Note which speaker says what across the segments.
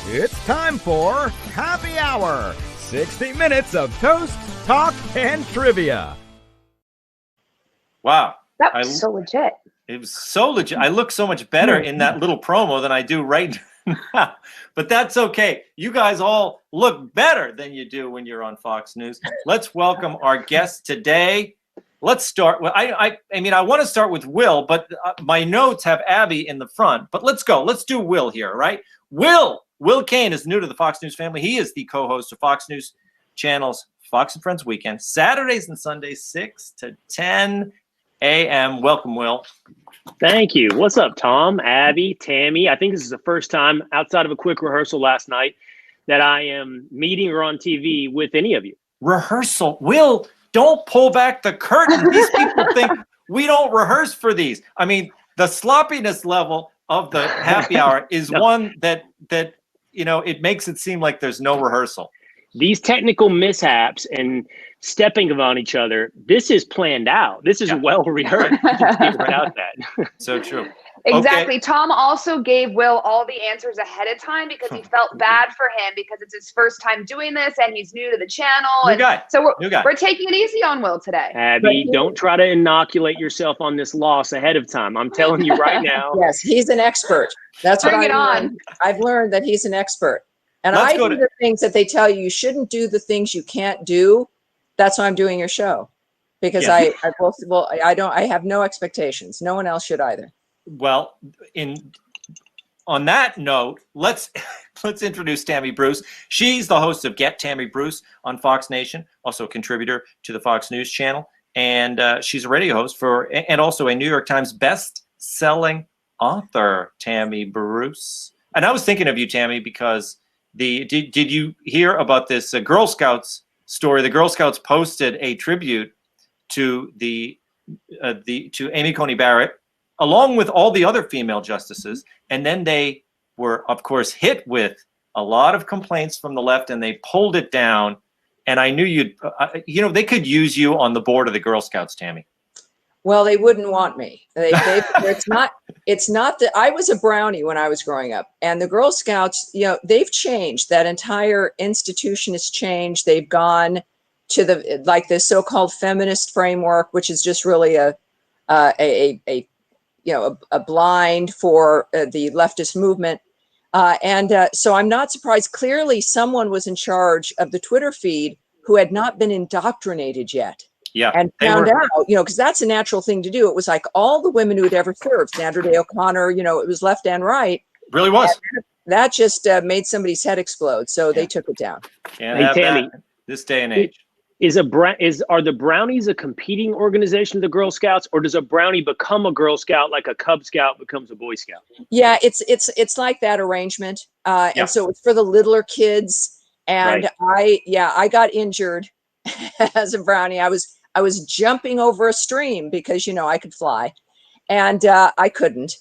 Speaker 1: It's time for Happy Hour, 60 minutes of toast, talk, and trivia.
Speaker 2: Wow.
Speaker 3: That was so legit.
Speaker 2: It was so legit. I look so much better in that little promo than I do right now. But that's okay. You guys all look better than you do when you're on Fox News. Let's welcome our guest today. Let's start with, I mean, I want to start with Will, but my notes have Abby in the front. But let's go. Let's do Will here, right? Will Cain is new to the Fox News family. He is the co-host of Fox News Channel's Fox and Friends Weekend, Saturdays and Sundays, 6 to 10 a.m. Welcome, Will.
Speaker 4: Thank you. What's up, Tom, Abby, Tammy? I think this is the first time outside of a quick rehearsal last night that I am meeting or on TV with any of you.
Speaker 2: Rehearsal. Will, don't pull back the curtain. These people think we don't rehearse for these. I mean, the sloppiness level of the happy hour is one that you know, it makes it seem like there's no rehearsal.
Speaker 4: These technical mishaps and stepping on each other, this is planned out. This is well rehearsed.
Speaker 2: So true.
Speaker 3: Exactly.
Speaker 2: Okay.
Speaker 3: Tom also gave Will all the answers ahead of time because he felt bad for him because it's his first time doing this and he's new to the channel.
Speaker 2: New guy.
Speaker 3: So we're taking it easy on Will today.
Speaker 4: Abby, don't try to inoculate yourself on this loss ahead of time. I'm telling you right now.
Speaker 5: Yes, he's an expert. That's what
Speaker 3: Bring it on.
Speaker 5: I've learned that he's an expert. And
Speaker 2: Let's
Speaker 5: I do the things that they tell you shouldn't do, the things you can't do. That's why I'm doing your show. Because I have no expectations. No one else should either.
Speaker 2: Well, on that note, let's introduce Tammy Bruce. She's the host of Get Tammy Bruce on Fox Nation, also a contributor to the Fox News Channel, and she's a radio host and also a New York Times best-selling author. Tammy Bruce. And I was thinking of you, Tammy, because did you hear about this Girl Scouts story? The Girl Scouts posted a tribute to to Amy Coney Barrett, along with all the other female justices. And then they were, of course, hit with a lot of complaints from the left, and they pulled it down. And I knew they could use you on the board of the Girl Scouts, Tammy.
Speaker 5: Well, they wouldn't want me. It's not that I was a brownie when I was growing up, and the Girl Scouts, they've changed. That entire institution has changed. They've gone to the so-called feminist framework, which is just really a blind for the leftist movement. So I'm not surprised. Clearly, someone was in charge of the Twitter feed who had not been indoctrinated yet.
Speaker 2: Yeah,
Speaker 5: and found out, because that's a natural thing to do. It was like all the women who had ever served, Sandra Day O'Connor, it was left and right.
Speaker 2: Really was.
Speaker 5: And that just made somebody's head explode. So they took it down.
Speaker 2: Hey, Tammy, this day and age.
Speaker 4: Are the Brownies a competing organization of the Girl Scouts, or does a Brownie become a Girl Scout like a Cub Scout becomes a Boy Scout?
Speaker 5: Yeah, it's like that arrangement. And so it's for the littler kids. And I got injured as a Brownie. I was jumping over a stream because, I could fly, and I couldn't.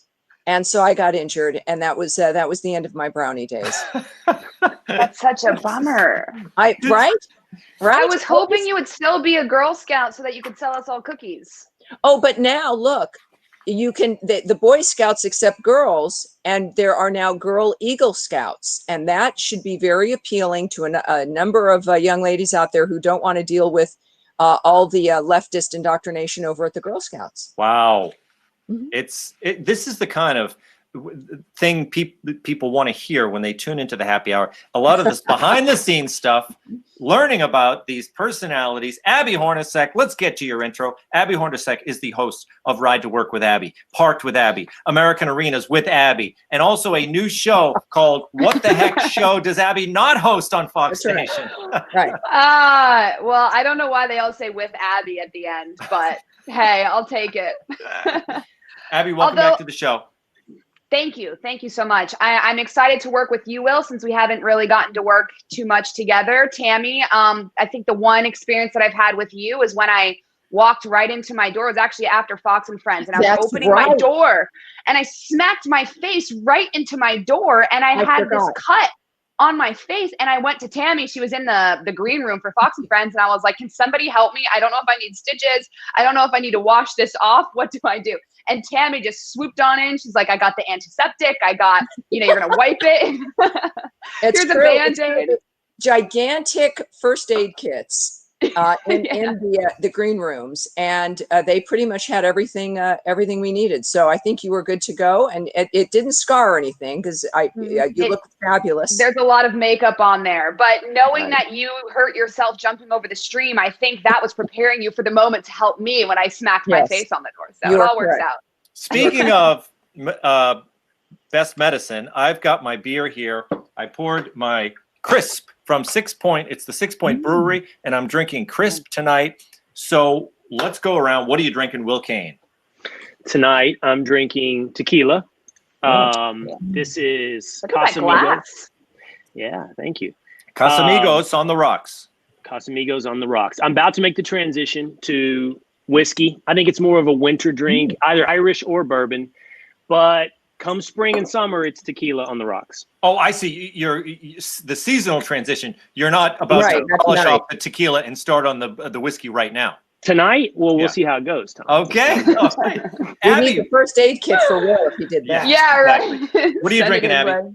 Speaker 5: And so I got injured, and that was the end of my Brownie days.
Speaker 3: That's such a bummer.
Speaker 5: Right?
Speaker 3: I was hoping you would still be a Girl Scout so that you could sell us all cookies.
Speaker 5: Oh, but now look, you can, the Boy Scouts accept girls, and there are now Girl Eagle Scouts, and that should be very appealing to a number of young ladies out there who don't want to deal with all the leftist indoctrination over at the Girl Scouts.
Speaker 2: Wow.
Speaker 5: Mm-hmm.
Speaker 2: This is the kind of thing people want to hear when they tune into the happy hour. A lot of this behind the scenes stuff, learning about these personalities. Abby Hornacek, let's get to your intro. Abby Hornacek is the host of Ride to Work with Abby, Parked with Abby, American Arenas with Abby, and also a new show called What the Heck Show Does Abby Not Host on Fox Nation?
Speaker 5: Right.
Speaker 3: Well, I don't know why they all say with Abby at the end, but hey, I'll take it.
Speaker 2: Abby, welcome back to the show.
Speaker 3: Thank you. Thank you so much. I'm excited to work with you, Will, since we haven't really gotten to work too much together. Tammy, I think the one experience that I've had with you is when I walked right into my door. It was actually after Fox and Friends, and I was opening my door, and I smacked my face right into my door, and I had this cut on my face, and I went to Tammy. She was in the green room for Fox and Friends, and I was like, can somebody help me? I don't know if I need stitches. I don't know if I need to wash this off. What do I do? And Tammy just swooped on in. She's like, I got the antiseptic. I got, you're going to wipe it.
Speaker 5: It's
Speaker 3: Here's a
Speaker 5: true. It's
Speaker 3: Band-Aid.
Speaker 5: gigantic first aid kits in the green rooms, and they pretty much had everything we needed. So I think you were good to go, and it didn't scar or anything because you look fabulous.
Speaker 3: There's a lot of makeup on there, but knowing that you hurt yourself jumping over the stream, I think that was preparing you for the moment to help me when I smacked my face on the door. So it all works out.
Speaker 2: Speaking of best medicine, I've got my beer here. I poured my Crisp from 6 Point. It's the 6 Point Brewery, and I'm drinking Crisp tonight. So let's go around. What are you drinking, Will Cain?
Speaker 4: Tonight, I'm drinking tequila. This is
Speaker 3: Casamigos.
Speaker 4: Yeah, thank you.
Speaker 2: Casamigos on the rocks.
Speaker 4: Casamigos on the rocks. I'm about to make the transition to whiskey. I think it's more of a winter drink, either Irish or bourbon. But come spring and summer, it's tequila on the rocks.
Speaker 2: Oh, I see. You're the seasonal transition. You're not about to polish off the tequila and start on the whiskey right now.
Speaker 4: Tonight, well, we'll see how it goes, Tom.
Speaker 2: Okay.
Speaker 5: We need the first aid kit for Will if he did that.
Speaker 3: Yeah, right.
Speaker 2: What are you drinking, Abby?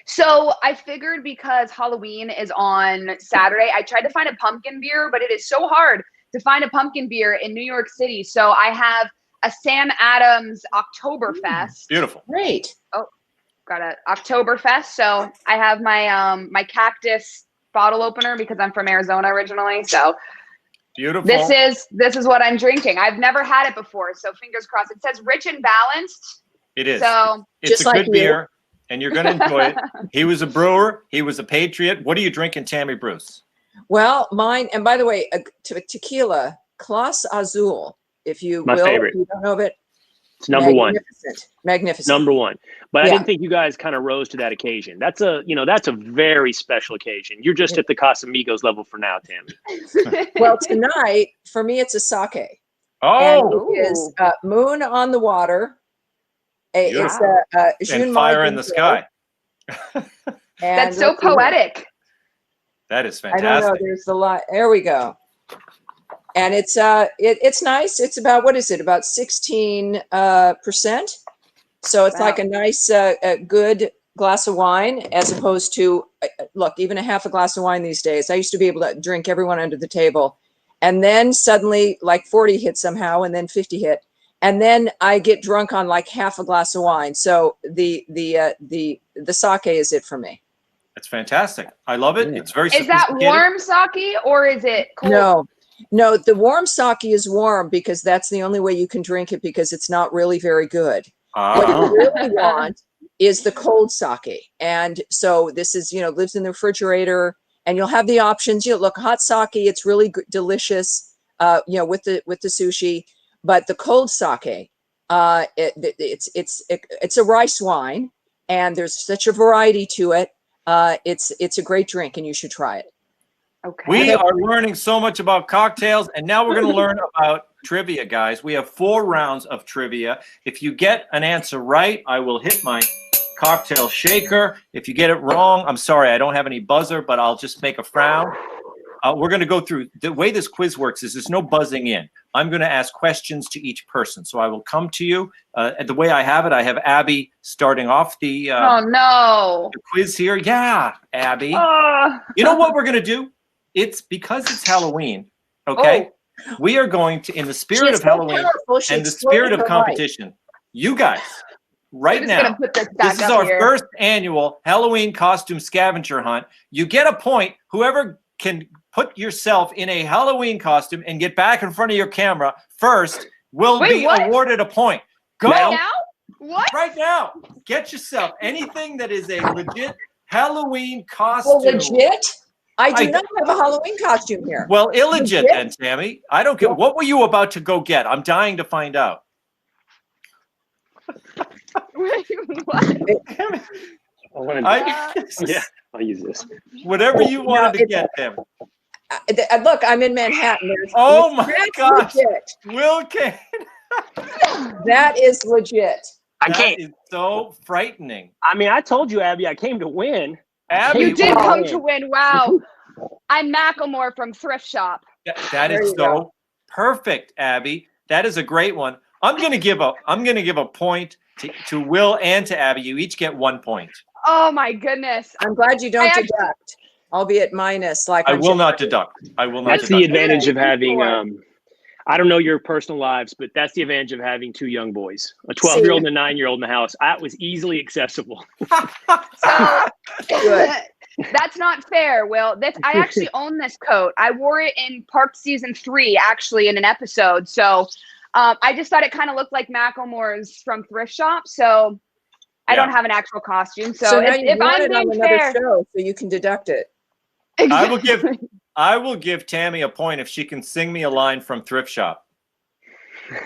Speaker 3: So I figured because Halloween is on Saturday, I tried to find a pumpkin beer, but it is so hard to find a pumpkin beer in New York City. So I have a Sam Adams Oktoberfest.
Speaker 2: Beautiful.
Speaker 5: Great.
Speaker 3: Oh, got a Oktoberfest. So I have my my cactus bottle opener because I'm from Arizona originally. So
Speaker 2: beautiful.
Speaker 3: This is what I'm drinking. I've never had it before, so fingers crossed. It says rich and balanced.
Speaker 2: It is.
Speaker 3: So
Speaker 2: it's a good beer, and you're going to enjoy it. He was a brewer. He was a patriot. What are you drinking, Tammy Bruce?
Speaker 5: Well, mine, and by the way, tequila, Clase Azul. If you
Speaker 4: favorite.
Speaker 5: If you don't know of it,
Speaker 4: it's number one.
Speaker 5: Magnificent.
Speaker 4: Number one. But I didn't think you guys kind of rose to that occasion. That's a very special occasion. You're just at the Casamigos level for now, Tammy.
Speaker 5: Well, tonight for me it's a sake.
Speaker 2: Oh,
Speaker 5: and it is Moon on the Water. It's
Speaker 2: and Fire in the Sky.
Speaker 3: That's so poetic.
Speaker 2: That is fantastic.
Speaker 5: I don't know. There's a lot. There we go. And it's it's nice. It's about, what is it? About 16%. So it's like a nice, good glass of wine, as opposed to, look, even a half a glass of wine these days. I used to be able to drink everyone under the table, and then suddenly like 40 hit somehow, and then 50 hit, and then I get drunk on like half a glass of wine. So the sake is it for me.
Speaker 2: It's fantastic. I love it. It's very
Speaker 3: Is that warm sake or is it cold?
Speaker 5: No, the warm sake is warm because that's the only way you can drink it, because it's not really very good. What you really want is the cold sake. And so this is, lives in the refrigerator, and you'll have the options. Look, hot sake, it's really delicious, with the sushi. But the cold sake, it's a rice wine, and there's such a variety to it. It's a great drink, and you should try it.
Speaker 3: Okay.
Speaker 2: We are learning so much about cocktails, and now we're going to learn about trivia, guys. We have 4 rounds of trivia. If you get an answer right, I will hit my cocktail shaker. If you get it wrong, I'm sorry, I don't have any buzzer, but I'll just make a frown. We're going to go through. The way this quiz works is there's no buzzing in. I'm going to ask questions to each person. So I will come to you. The way I have it, I have Abby starting off the, the quiz here. Yeah, Abby. You know what we're going to do? It's because it's Halloween, okay? We are going to, in the spirit of Halloween and the spirit of competition, you guys, right now, this is our first annual Halloween costume scavenger hunt. You get a point. Whoever can put yourself in a Halloween costume and get back in front of your camera first will be awarded a point. Go
Speaker 3: now? What?
Speaker 2: Right now. Get yourself anything that is a legit Halloween costume.
Speaker 5: Oh, legit? I do not have a Halloween costume here.
Speaker 2: Well, illegit then, Tammy. I don't care. What were you about to go get? I'm dying to find out.
Speaker 3: What?
Speaker 4: Yeah, I'll use this.
Speaker 2: Whatever you wanted to get, Tammy.
Speaker 5: Look, I'm in Manhattan.
Speaker 2: Oh my gosh. Will Cain.
Speaker 5: That is legit.
Speaker 2: That is so frightening.
Speaker 4: I mean, I told you, Abby, I came to win.
Speaker 2: Abby,
Speaker 3: you did come to win. Wow. I'm Macklemore from Thrift Shop.
Speaker 2: That is so perfect, Abby. That is a great one. I'm gonna give a point to Will and to Abby. You each get 1 point.
Speaker 3: Oh my goodness.
Speaker 5: I'm glad you don't deduct, albeit minus. Like
Speaker 2: I will not deduct. I will not.
Speaker 4: That's the advantage of having.
Speaker 3: Four.
Speaker 4: I don't know your personal lives, but that's the advantage of having two young boys, a 12-year-old and a 9-year-old in the house. That was easily accessible.
Speaker 3: So that's not fair, Will. I actually own this coat. I wore it in Park season 3, actually, in an episode. So I just thought it kind of looked like Macklemore's from Thrift Shop. So I don't have an actual costume. So if I'm being fair,
Speaker 5: show, so you can deduct it.
Speaker 2: I will give Tammy a point if she can sing me a line from Thrift Shop.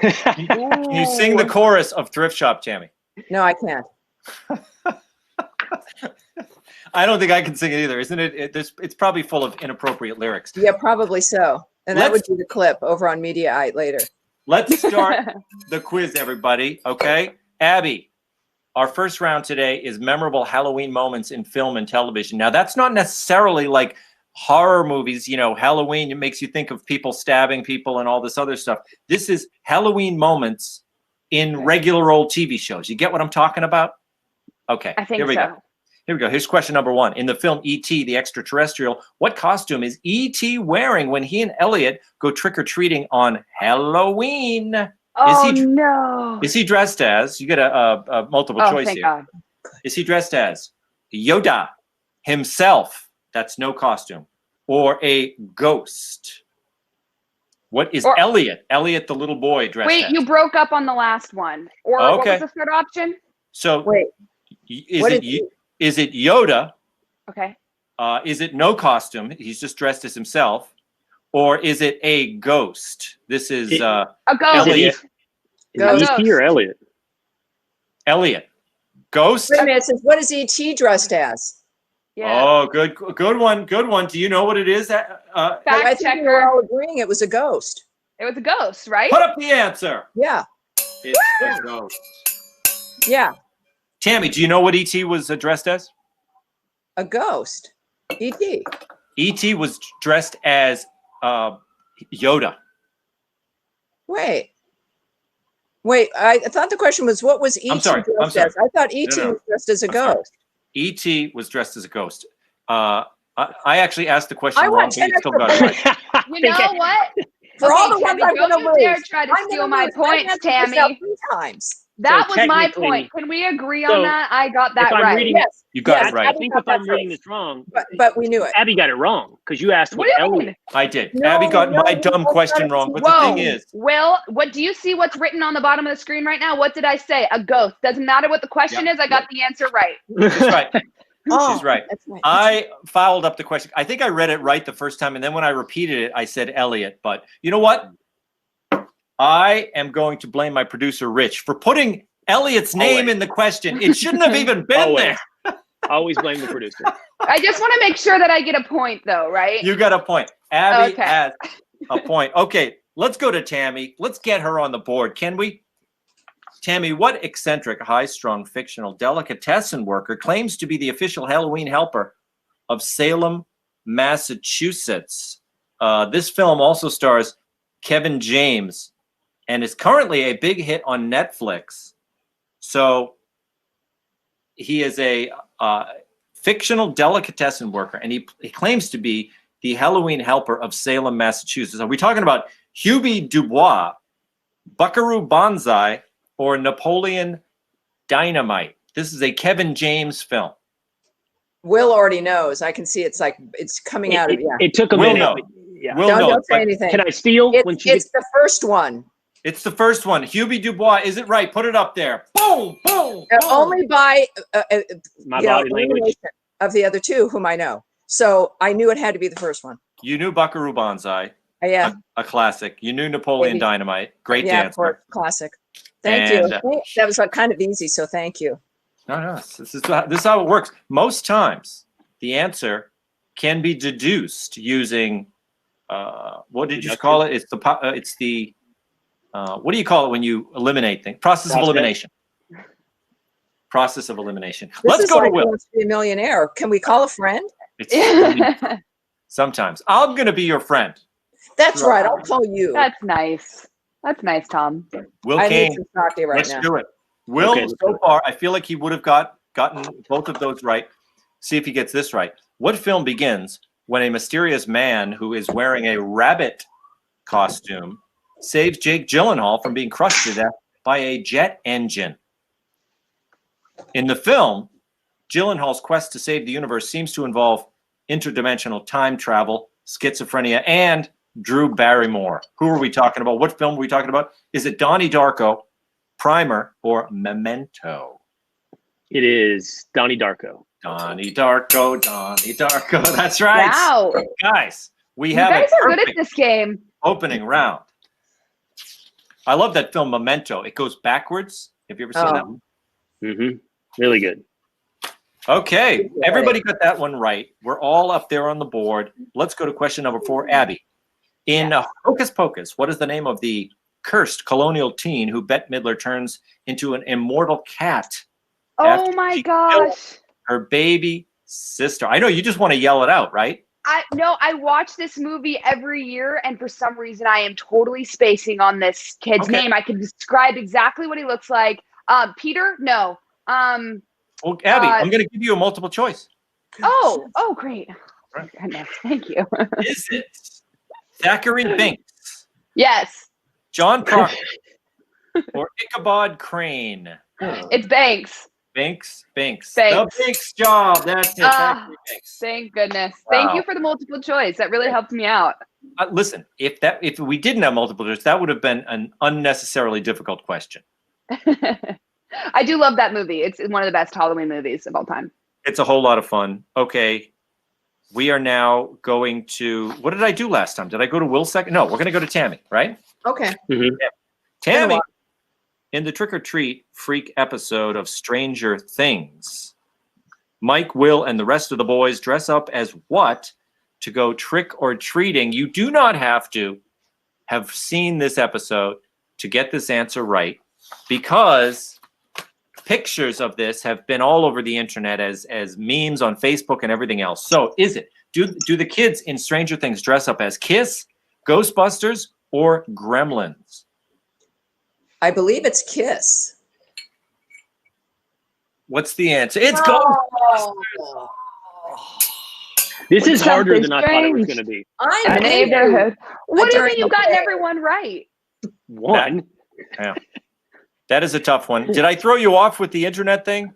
Speaker 2: Can you sing the chorus of Thrift Shop, Tammy?
Speaker 5: No, I can't.
Speaker 2: I don't think I can sing it either. Isn't it? It's probably full of inappropriate lyrics.
Speaker 5: Yeah, probably so. And that would be the clip over on Mediaite later.
Speaker 2: Let's start the quiz, everybody. Okay, Abby, our first round today is memorable Halloween moments in film and television. Now, that's not necessarily like horror movies, you know, Halloween, it makes you think of people stabbing people and all this other stuff. This is Halloween moments in regular old TV shows. You get what I'm talking about? Okay,
Speaker 3: I think
Speaker 2: here we
Speaker 3: so.
Speaker 2: go. Here we go. Here's question number 1. In the film E.T. the Extraterrestrial, what costume is E.T. wearing when he and Elliot go trick-or-treating on Halloween?
Speaker 3: Oh, no.
Speaker 2: Is he dressed as, you get a multiple choice
Speaker 3: thank
Speaker 2: here.
Speaker 3: God.
Speaker 2: Is he dressed as Yoda himself? That's no costume. Or a ghost? What is Elliot? Elliot, the little boy, dressed as?
Speaker 3: Wait, you broke up on the last one. Or what was the third option?
Speaker 2: So
Speaker 5: wait,
Speaker 2: is it Yoda?
Speaker 3: Okay.
Speaker 2: Is it no costume? He's just dressed as himself. Or is it a ghost? This is
Speaker 3: a ghost.
Speaker 2: Elliot.
Speaker 4: Is it E.T. or Elliot?
Speaker 2: Elliot. Ghost?
Speaker 5: Wait a minute, it says, what is E.T. dressed as?
Speaker 3: Yeah.
Speaker 2: Oh, good one. Do you know what it is?
Speaker 5: I think we were all agreeing it was a ghost.
Speaker 3: It was a ghost, right?
Speaker 2: Put up the answer.
Speaker 5: Yeah.
Speaker 2: It's a ghost.
Speaker 5: Yeah.
Speaker 2: Tammy, do you know what E.T. was dressed as?
Speaker 5: A ghost. E.T.
Speaker 2: E.T. was dressed as Yoda.
Speaker 5: Wait, I thought the question was, what was E.T. dressed as? I thought E.T. was dressed as a ghost.
Speaker 2: E.T. was dressed as a ghost. I actually asked the question wrong, but you still got it right.
Speaker 3: You know what?
Speaker 5: For all the ones I'm going to lose.
Speaker 3: Dare try to steal my points, Tammy.
Speaker 5: 3 times.
Speaker 3: That was my point. Can we agree on that? I got that right.
Speaker 5: Yes.
Speaker 2: You got it right.
Speaker 4: I think if I'm reading this wrong,
Speaker 5: but we knew it.
Speaker 4: Abby got it wrong because you asked what Elliot.
Speaker 2: I did. Abby got my dumb question wrong. But the thing is,
Speaker 3: Will, what do you see? What's written on the bottom of the screen right now? What did I say? A ghost. Doesn't matter what the question is. I got the answer right.
Speaker 2: She's right. She's right. I fouled up the question. I think I read it right the first time, and then when I repeated it, I said Elliot. But you know what? I am going to blame my producer, Rich, for putting Elliot's name in the question. It shouldn't have even been there.
Speaker 4: Always blame the producer.
Speaker 3: I just want to make sure that I get a point, though, right?
Speaker 2: You got a point. Abby has a point. Okay, let's go to Tammy. Let's get her on the board, can we? Tammy, what eccentric, high-strung, fictional delicatessen worker claims to be the official Halloween helper of Salem, Massachusetts? This film also stars Kevin James and is currently a big hit on Netflix. So he is a fictional delicatessen worker, and he claims to be the Halloween helper of Salem, Massachusetts. Are we talking about Hubie Dubois, Buckaroo Banzai, or Napoleon Dynamite? This is a Kevin James film.
Speaker 5: Will already knows. I can see it's coming out of
Speaker 4: It took a
Speaker 2: Will
Speaker 4: minute.
Speaker 2: know.
Speaker 4: Yeah.
Speaker 5: Don't say anything.
Speaker 4: Can I steal?
Speaker 5: It's the first one.
Speaker 2: It's the first one. Hubie Dubois, is it right? Put it up there. Boom, boom, boom.
Speaker 5: Only by
Speaker 4: my body language
Speaker 5: of the other two whom I know. So I knew it had to be the first one.
Speaker 2: You knew Buckaroo Banzai.
Speaker 5: Yeah.
Speaker 2: A classic. You knew Napoleon Dynamite. Great dancer.
Speaker 5: Classic. Thank you. That was kind of easy, so thank you.
Speaker 2: No. This is how it works. Most times, the answer can be deduced using what did you call it? It's the what do you call it when you eliminate things? Process of elimination. Process of elimination. Let's go to Will.
Speaker 5: Wants to be a millionaire. Can we call a friend?
Speaker 2: Sometimes I'm going to be your friend.
Speaker 5: That's right. I'll call you.
Speaker 3: That's nice. That's nice, Tom.
Speaker 2: Will
Speaker 5: I
Speaker 2: Cain.
Speaker 5: need some coffee right
Speaker 2: Let's
Speaker 5: now.
Speaker 2: do it. Will,
Speaker 4: Okay,
Speaker 2: so far, I feel like he would have gotten both of those right. See if he gets this right. What film begins when a mysterious man who is wearing a rabbit costume saves Jake Gyllenhaal from being crushed to death by a jet engine? In the film, Gyllenhaal's quest to save the universe seems to involve interdimensional time travel, schizophrenia, and Drew Barrymore. Who are we talking about? What film are we talking about? Is it Donnie Darko, Primer, or Memento?
Speaker 4: It is Donnie Darko.
Speaker 2: Donnie Darko, Donnie Darko. That's right.
Speaker 3: Wow.
Speaker 2: Guys, we
Speaker 3: You
Speaker 2: have
Speaker 3: guys
Speaker 2: a
Speaker 3: are good at
Speaker 2: perfect
Speaker 3: this game.
Speaker 2: opening round. I love that film Memento. It goes backwards. Have you ever seen that one?
Speaker 4: Mm-hmm. Really good.
Speaker 2: Okay, everybody got that one right. We're all up there on the board. Let's go to question number 4. Abby, in Hocus Pocus, what is the name of the cursed colonial teen who Bette Midler turns into an immortal cat?
Speaker 3: Oh my gosh.
Speaker 2: Her baby sister. I know you just want to yell it out, right?
Speaker 3: I watch this movie every year, and for some reason I am totally spacing on this kid's name. I can describe exactly what he looks like. Peter? No.
Speaker 2: Well, Abby, I'm going to give you a multiple choice.
Speaker 3: Oh, great. Oh, goodness. Thank you.
Speaker 2: Is it Zachary Binks,
Speaker 3: Yes.
Speaker 2: John Proctor, or Ichabod Crane?
Speaker 3: It's Banks.
Speaker 2: Binks.
Speaker 3: Banks.
Speaker 2: The Binks job. That's it. Zachary Binks.
Speaker 3: Thank goodness.
Speaker 2: Wow.
Speaker 3: Thank you for the multiple choice. That really helped me out.
Speaker 2: Listen, if we didn't have multiple choice, that would have been an unnecessarily difficult question.
Speaker 3: I do love that movie. It's one of the best Halloween movies of all time.
Speaker 2: It's a whole lot of fun. Okay. We are now going to, what did I do last time? Did I go to Will second? No, we're going to go to Tammy, right?
Speaker 5: Okay.
Speaker 4: Mm-hmm.
Speaker 2: Yeah. Tammy, in the Trick or Treat Freak episode of Stranger Things, Mike, Will, and the rest of the boys dress up as what to go trick or treating? You do not have to have seen this episode to get this answer right, because pictures of this have been all over the internet as memes on Facebook and everything else. So is it, do the kids in Stranger Things dress up as Kiss, Ghostbusters, or Gremlins?
Speaker 5: I believe it's Kiss.
Speaker 2: What's the answer? It's Ghostbusters.
Speaker 4: This is harder than I thought it was
Speaker 3: strange.
Speaker 4: going to be.
Speaker 5: I'm
Speaker 3: In the
Speaker 5: in
Speaker 3: neighborhood. What do you
Speaker 5: don't
Speaker 3: mean you've
Speaker 5: know.
Speaker 3: gotten everyone right?
Speaker 4: One.
Speaker 2: Yeah. That is a tough one. Did I throw you off with the internet thing?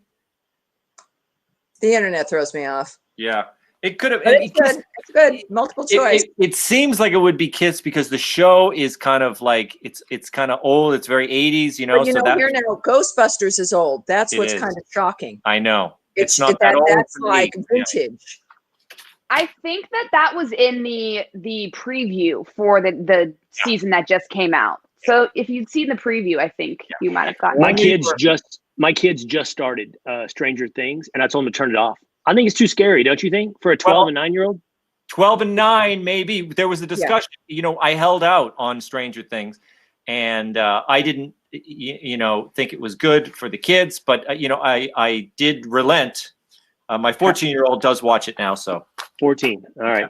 Speaker 5: The internet throws me off.
Speaker 2: Yeah. It could have.
Speaker 5: But it's good. It's good. Multiple choice.
Speaker 2: It seems like it would be Kiss because the show is kind of like, it's kind of old. It's very 80s, you know.
Speaker 5: But here now, Ghostbusters is old. That's
Speaker 2: It
Speaker 5: what's
Speaker 2: is.
Speaker 5: kind of shocking.
Speaker 2: I know. It's not
Speaker 5: that
Speaker 2: that old.
Speaker 5: that's
Speaker 2: for me.
Speaker 5: like
Speaker 2: Yeah.
Speaker 5: vintage.
Speaker 3: I think that was in the preview for the season that just came out. So if you'd seen the preview, I think you might have gotten
Speaker 4: My
Speaker 3: it.
Speaker 4: kids just started Stranger Things, and I told them to turn it off. I think it's too scary, don't you think, for a 12 and 9-year-old?
Speaker 2: 12 and 9, maybe. There was a discussion. You know, I held out on Stranger Things, and I didn't, think it was good for the kids. But I did relent. My 14-year-old does watch it now, so
Speaker 4: 14. All right.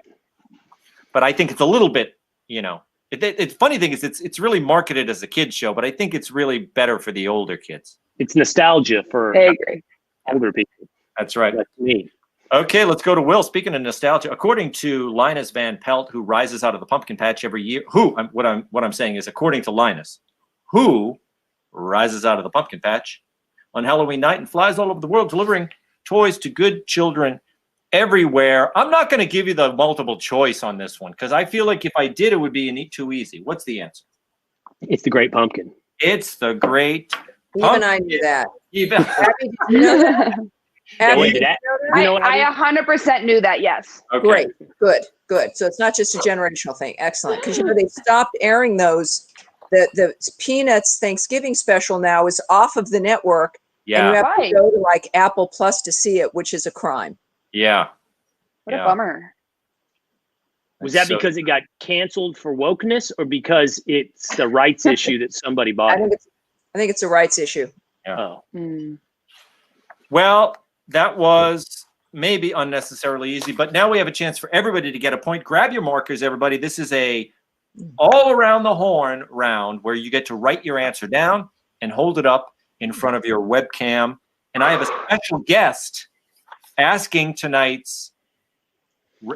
Speaker 2: But I think it's a little bit, the funny thing is it's really marketed as a kid's show, but I think it's really better for the older kids.
Speaker 4: It's nostalgia for
Speaker 3: I agree.
Speaker 4: older people.
Speaker 2: That's right.
Speaker 4: Like me.
Speaker 2: Okay, let's go to Will. Speaking of nostalgia, according to Linus Van Pelt, who rises out of the pumpkin patch every year, what I'm saying is, according to Linus, who rises out of the pumpkin patch on Halloween night and flies all over the world delivering toys to good children everywhere. I'm not going to give you the multiple choice on this one because I feel like if I did, it would be too easy. What's the answer?
Speaker 4: It's the Great Pumpkin.
Speaker 2: It's the Great
Speaker 5: Even
Speaker 2: Pumpkin.
Speaker 5: I knew that.
Speaker 2: Even
Speaker 5: Abby, did you know that? Abby,
Speaker 4: Wait,
Speaker 5: did
Speaker 4: that-
Speaker 5: you know
Speaker 4: you know what
Speaker 3: I 100% knew that. Yes.
Speaker 2: okay.
Speaker 5: Great. Good. So it's not just a generational thing. Excellent. Because they stopped airing those. The Peanuts Thanksgiving special now is off of the network. And you
Speaker 2: Yeah.
Speaker 5: have
Speaker 3: Right.
Speaker 5: to go to like Apple Plus to see it, which is a crime.
Speaker 2: Yeah.
Speaker 3: What
Speaker 2: Yeah.
Speaker 3: a bummer.
Speaker 4: Was that
Speaker 2: So-
Speaker 4: because it got canceled for wokeness, or because it's the rights issue that somebody
Speaker 5: I
Speaker 4: bought?
Speaker 5: think it's a rights issue.
Speaker 4: Oh,
Speaker 3: Hmm.
Speaker 2: Well, that was maybe unnecessarily easy, but now we have a chance for everybody to get a point. Grab your markers, everybody. This is a all around the horn round where you get to write your answer down and hold it up in front of your webcam. And I have a special guest asking tonight's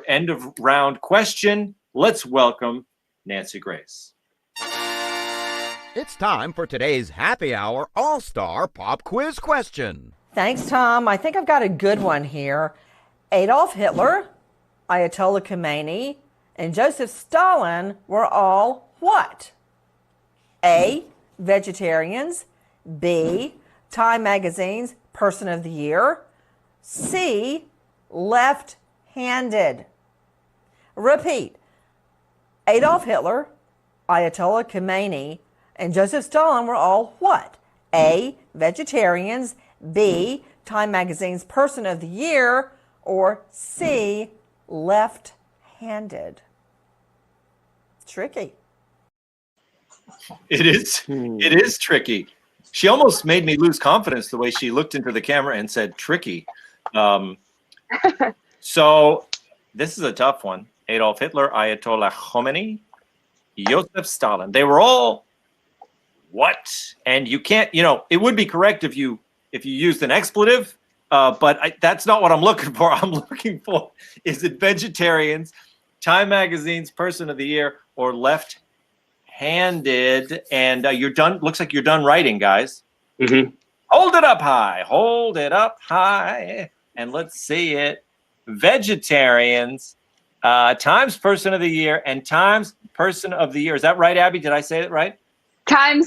Speaker 2: end of round question. Let's welcome Nancy Grace.
Speaker 1: It's time for today's Happy Hour All-Star Pop Quiz question.
Speaker 6: Thanks, Tom. I think I've got a good one here. Adolf Hitler, Ayatollah Khomeini, and Joseph Stalin were all what? A, vegetarians. B, Time Magazine's Person of the Year. C, left-handed. Repeat. Adolf Hitler, Ayatollah Khomeini, and Joseph Stalin were all what? A, vegetarians. B, Time Magazine's Person of the Year. Or C, left-handed. Tricky.
Speaker 2: It is. It is tricky. She almost made me lose confidence the way she looked into the camera and said tricky. So this is a tough one. Adolf Hitler, Ayatollah Khomeini, Joseph Stalin. They were all what? And you can't, you know, it would be correct if you used an expletive, but that's not what I'm looking for. I'm looking for, is it vegetarians, Time Magazine's Person of the Year, or left-handed? And you're done. Looks like you're done writing, guys.
Speaker 4: Mm-hmm.
Speaker 2: Hold it up high. Hold it up high. And let's see it. Vegetarians, Times Person of the Year, and Times Person of the Year. Is that right, Abby? Did I say it right?
Speaker 3: Time